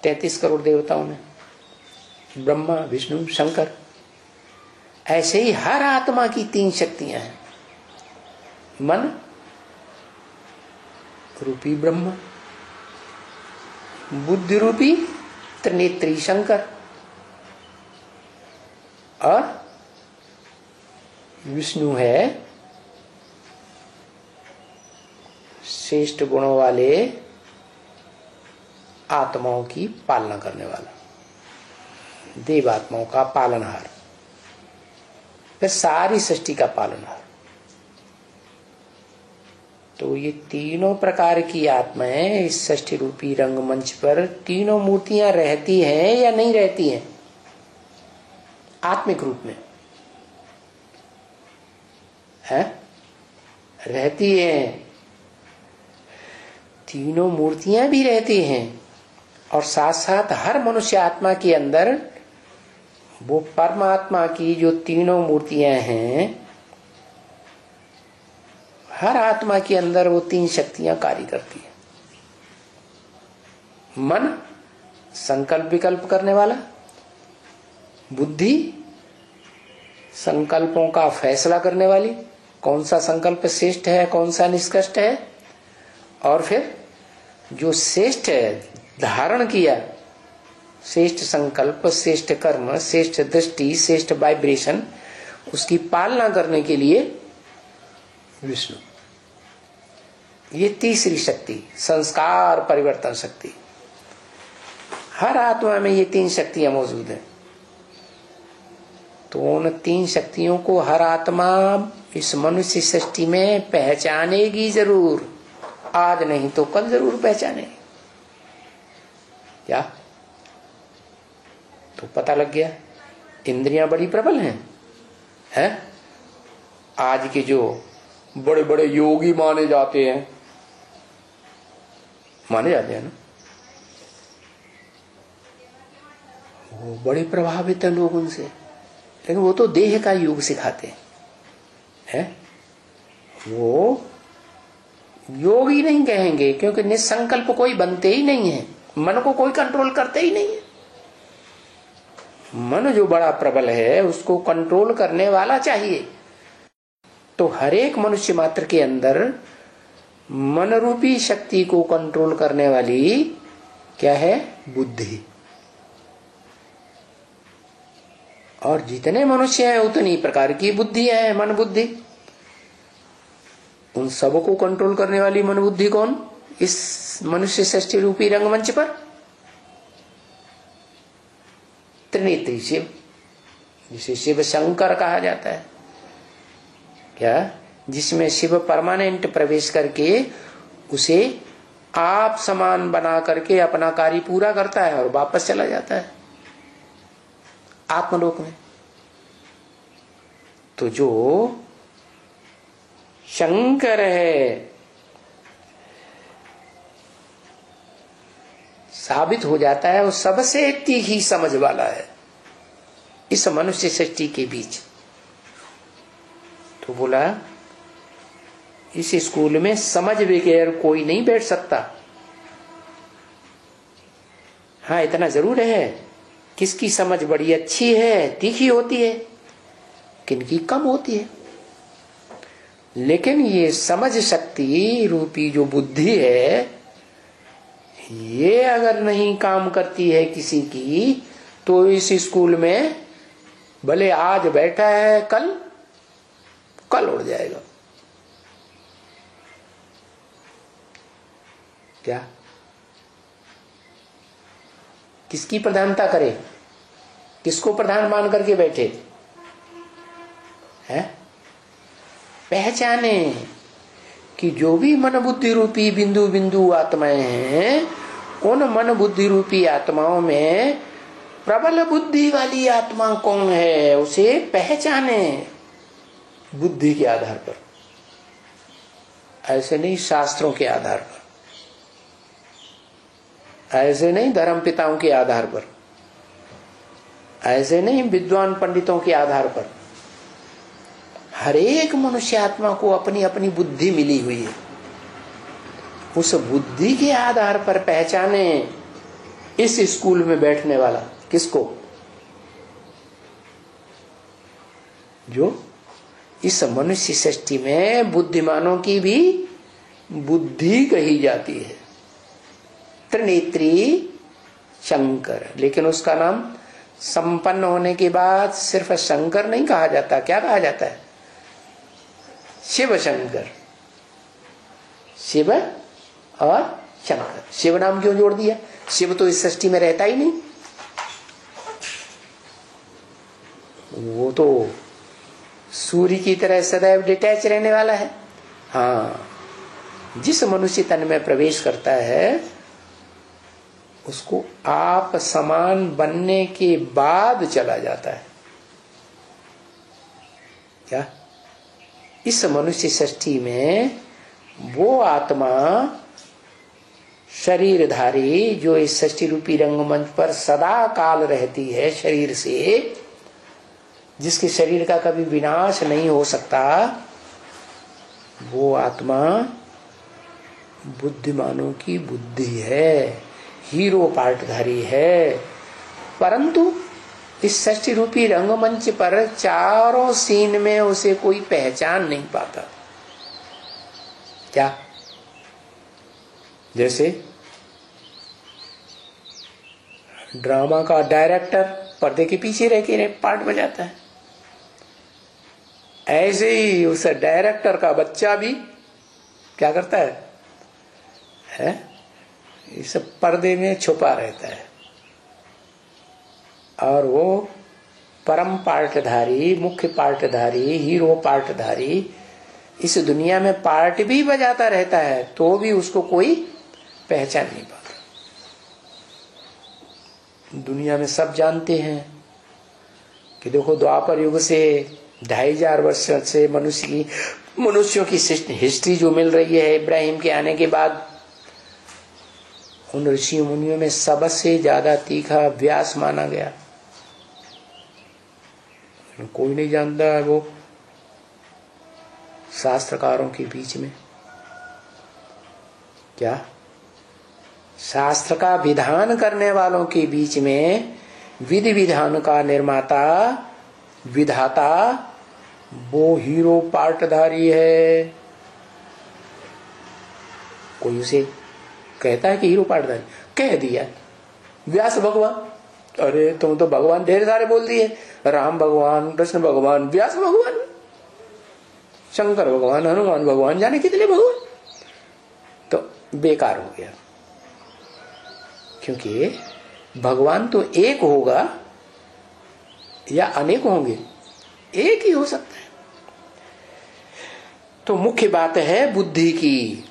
33 करोड़ देवताओं में, ब्रह्मा विष्णु शंकर। ऐसे ही हर आत्मा की 3 शक्तियां हैं, मन रूपी ब्रह्मा, बुद्धि रूपी त्रिनेत्री शंकर, और विष्णु है श्रेष्ठ गुणों वाले आत्माओं की पालना करने वाला, देवात्माओं का पालनहार, फिर सारी सृष्टि का पालनहार। तो ये तीनों प्रकार की आत्माएं इस षष्ठी रूपी रंगमंच पर तीनों मूर्तियां रहती हैं या नहीं रहती हैं आत्मिक रूप में? है रहती हैं। तीनों मूर्तियां भी रहती हैं और साथ साथ हर मनुष्य आत्मा के अंदर वो परमात्मा की जो तीनों मूर्तियां हैं, हर आत्मा के अंदर वो तीन शक्तियां कार्य करती है। मन संकल्प विकल्प करने वाला, बुद्धि संकल्पों का फैसला करने वाली, कौन सा संकल्प श्रेष्ठ है कौन सा निष्कृष्ट है, और फिर जो श्रेष्ठ है धारण किया, श्रेष्ठ संकल्प श्रेष्ठ कर्म श्रेष्ठ दृष्टि श्रेष्ठ वाइब्रेशन, उसकी पालना करने के लिए विष्णु। ये तीसरी शक्ति संस्कार परिवर्तन शक्ति। हर आत्मा में ये तीन शक्तियां मौजूद हैं। तो उन तीन शक्तियों को हर आत्मा इस मनुष्य सृष्टि में पहचानेगी जरूर, आज नहीं तो कल जरूर पहचानेगी। क्या? तो पता लग गया इंद्रियां बड़ी प्रबल हैं। आज के जो बड़े बड़े योगी माने जाते हैं ना, वो बड़े प्रभावित हैं लोग उनसे, लेकिन वो तो देह का योग सिखाते हैं। वो योग ही नहीं कहेंगे क्योंकि निसंकल्प कोई बनते ही नहीं है, मन को कोई कंट्रोल करते ही नहीं है। मन जो बड़ा प्रबल है उसको कंट्रोल करने वाला चाहिए। तो हर एक मनुष्य मात्र के अंदर मन रूपी शक्ति को कंट्रोल करने वाली क्या है? बुद्धि। और जितने मनुष्य हैं उतनी प्रकार की बुद्धियां हैं, मन बुद्धि। उन सबको कंट्रोल करने वाली मन बुद्धि कौन? इस मनुष्य सृष्टि रूपी रंगमंच पर त्रिनेत्री शिव, जिसे शिव शंकर कहा जाता है। क्या? जिसमें शिव परमानेंट प्रवेश करके उसे आप समान बना करके अपना कार्य पूरा करता है और वापस चला जाता है आत्मलोक में। तो जो शंकर है साबित हो जाता है वो सबसे तीखी समझ वाला है इस मनुष्य सृष्टि के बीच। तो बोला इस स्कूल में समझ बगैर कोई नहीं बैठ सकता। हाँ इतना जरूर है, किसकी समझ बड़ी अच्छी है, तीखी होती है, किनकी कम होती है। लेकिन ये समझ शक्ति रूपी जो बुद्धि है, ये अगर नहीं काम करती है किसी की, तो इस स्कूल में भले आज बैठा है कल उड़ जाएगा। क्या? किसकी प्रधानता करे? किसको प्रधान मान करके बैठे हैं? पहचाने कि जो भी मन बुद्धि रूपी बिंदु बिंदु आत्माएं हैं, उन मन बुद्धि रूपी आत्माओं में प्रबल बुद्धि वाली आत्मा कौन है, उसे पहचाने बुद्धि के आधार पर, ऐसे नहीं शास्त्रों के आधार पर, ऐसे नहीं धर्म पिताओं के आधार पर, ऐसे नहीं विद्वान पंडितों के आधार पर। हर एक मनुष्य आत्मा को अपनी अपनी बुद्धि मिली हुई है। उस बुद्धि के आधार पर पहचाने इस स्कूल में बैठने वाला किसको? जो इस मनुष्य सृष्टि में बुद्धिमानों की भी बुद्धि कही जाती है, त्रिनेत्री शंकर। लेकिन उसका नाम संपन्न होने के बाद सिर्फ शंकर नहीं कहा जाता, क्या कहा जाता है? शिव शंकर। शिव और शंकर, शिव नाम क्यों जोड़ दिया? शिव तो इस सृष्टि में रहता ही नहीं, वो तो सूर्य की तरह सदैव डिटैच रहने वाला है। हाँ, जिस मनुष्य तन में प्रवेश करता है उसको आप समान बनने के बाद चला जाता है। क्या इस मनुष्य सृष्टि में वो आत्मा शरीरधारी जो इस सृष्टि रूपी रंगमंच पर सदा काल रहती है शरीर से, जिसके शरीर का कभी विनाश नहीं हो सकता, वो आत्मा बुद्धिमानों की बुद्धि है, हीरो पार्टधारी है। परंतु इस सृष्टि रूपी रंगमंच पर चारों सीन में उसे कोई पहचान नहीं पाता। क्या? जैसे ड्रामा का डायरेक्टर पर्दे के पीछे रह के पार्ट बजाता है, ऐसे ही उस डायरेक्टर का बच्चा भी क्या करता है? इस पर्दे में छुपा रहता है और वो परम पार्टधारी, मुख्य पार्टधारी, हीरो पार्टधारी इस दुनिया में पार्ट भी बजाता रहता है, तो भी उसको कोई पहचान नहीं पाता। दुनिया में सब जानते हैं कि देखो द्वापर युग से 2500 वर्ष से मनुष्यों की हिस्ट्री जो मिल रही है इब्राहिम के आने के बाद, उन ऋषि मुनियों में सबसे ज्यादा तीखा व्यास माना गया। कोई नहीं जानता है वो शास्त्रकारों के बीच में। क्या? शास्त्र का विधान करने वालों के बीच में विधि विधान का निर्माता विधाता वो हीरो पार्टधारी है। कोई उसे कहता है कि हीरो पार्टधारी, कह दिया व्यास भगवान। अरे तुम तो भगवान ढेर सारे बोल दिए, राम भगवान, कृष्ण भगवान, व्यास भगवान, शंकर भगवान, हनुमान भगवान, जाने कितने भगवान, तो बेकार हो गया। क्योंकि भगवान तो एक होगा या अनेक होंगे, एक ही हो सकता है। तो मुख्य बात है बुद्धि की।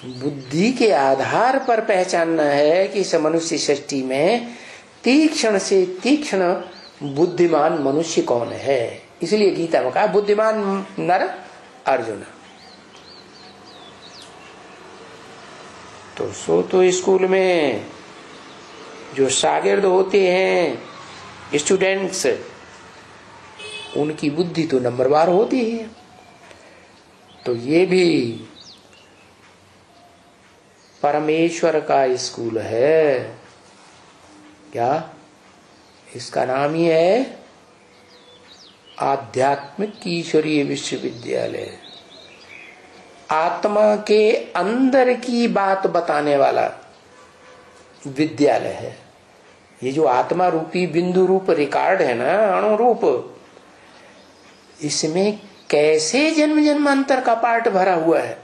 बुद्धि के आधार पर पहचानना है कि इस मनुष्य सृष्टि में तीक्ष्ण से तीक्ष्ण बुद्धिमान मनुष्य कौन है। इसलिए गीता में कहा बुद्धिमान नर अर्जुन। तो स्कूल में जो शागिर्द होते हैं स्टूडेंट्स, उनकी बुद्धि तो नंबरवार होती है। तो ये भी परमेश्वर का स्कूल है। क्या? इसका नाम ही है आध्यात्मिक ईश्वरीय विश्वविद्यालय। आत्मा के अंदर की बात बताने वाला विद्यालय है। ये जो आत्मा रूपी बिंदु रूप रिकॉर्ड है ना, अणु रूप, इसमें कैसे जन्म जन्मांतर का पार्ट भरा हुआ है,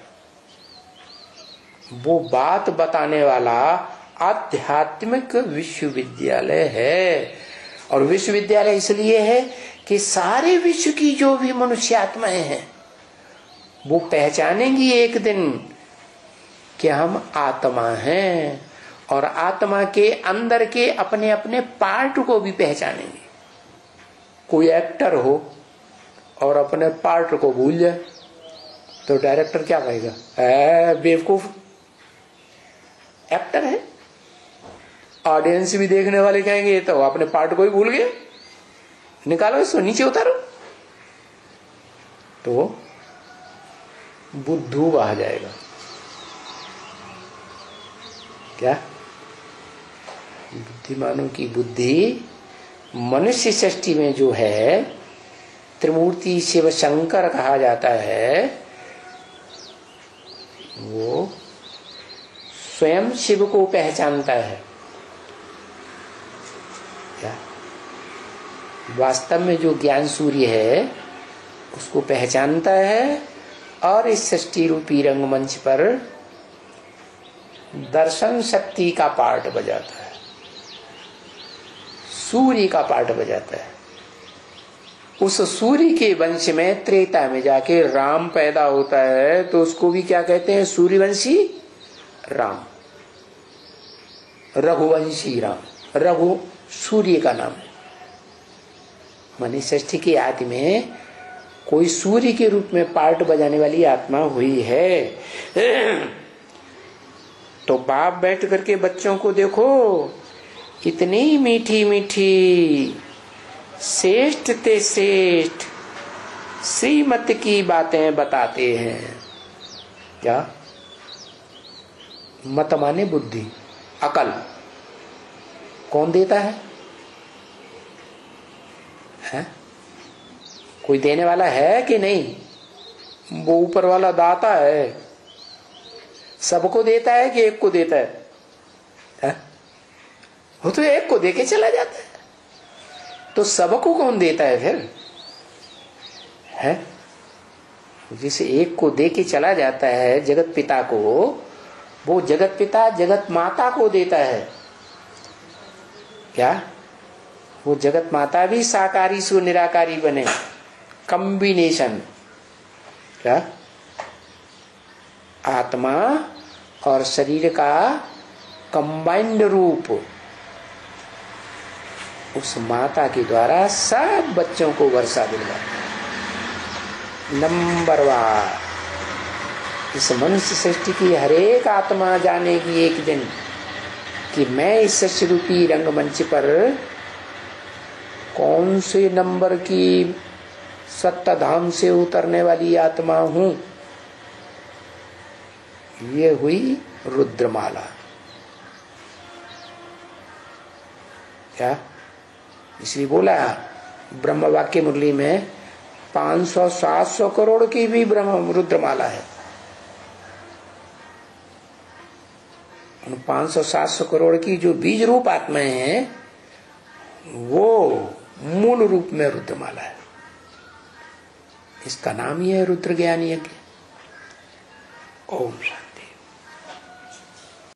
वो बात बताने वाला आध्यात्मिक विश्वविद्यालय है। और विश्वविद्यालय इसलिए है कि सारे विश्व की जो भी मनुष्य आत्माएं हैं वो पहचानेंगी एक दिन कि हम आत्मा हैं, और आत्मा के अंदर के अपने अपने पार्ट को भी पहचानेंगे। कोई एक्टर हो और अपने पार्ट को भूल जाए तो डायरेक्टर क्या कहेगा? बेवकूफ एक्टर है। ऑडियंस भी देखने वाले कहेंगे तो अपने पार्ट को ही भूल गया, निकालो इसको, नीचे उतारो। तो बुद्धू बहा जाएगा। क्या? बुद्धिमानों की बुद्धि मनुष्य सृष्टि में जो है त्रिमूर्ति शिव शंकर कहा जाता है, वो स्वयं शिव को पहचानता है। क्या? वास्तव में जो ज्ञान सूर्य है उसको पहचानता है और इस सृष्टि रूपी रंगमंच पर दर्शन शक्ति का पार्ट बजाता है, सूर्य का पार्ट बजाता है। उस सूर्य के वंश में त्रेता में जाके राम पैदा होता है, तो उसको भी क्या कहते हैं? सूर्यवंशी राम, रघुवंशी राम। रघु सूर्य का नाम है। माने षष्ठी की आदि में कोई सूर्य के रूप में पार्ट बजाने वाली आत्मा हुई है। तो बाप बैठ करके बच्चों को देखो, इतनी मीठी मीठी श्रेष्ठ ते श्रेष्ठ श्रीमत की बातें बताते हैं। क्या? मत माने बुद्धि, अकल। कौन देता है? कोई देने वाला है कि नहीं? वो ऊपर वाला दाता है। सबको देता है कि एक को देता है? वो तो एक को देके चला जाता है। तो सबको कौन देता है फिर? है जिसे एक को देके चला जाता है जगत पिता को, वो जगत पिता जगत माता को देता है। क्या? वो जगत माता भी साकारी से निराकारी बने, कॉम्बिनेशन। क्या? आत्मा और शरीर का कंबाइंड रूप उस माता के द्वारा सब बच्चों को वर्षा दिलवा। नंबरवार इस मनुष्य सृष्टि की हरेक आत्मा जानेगी एक दिन कि मैं इस सृष्टि रूपी रंगमंच पर कौन से नंबर की सत्ताधाम से उतरने वाली आत्मा हूं। ये हुई रुद्रमाला। क्या? इसलिए बोला ब्रह्म वाक्य मुरली में 500-700 करोड़ की भी ब्रह्म रुद्रमाला है। 500-700 करोड़ की जो बीज रूप आत्माएं हैं वो मूल रूप में रुद्रमाला है। इसका नाम ही है रुद्र ज्ञान यज्ञ। ओम शांति।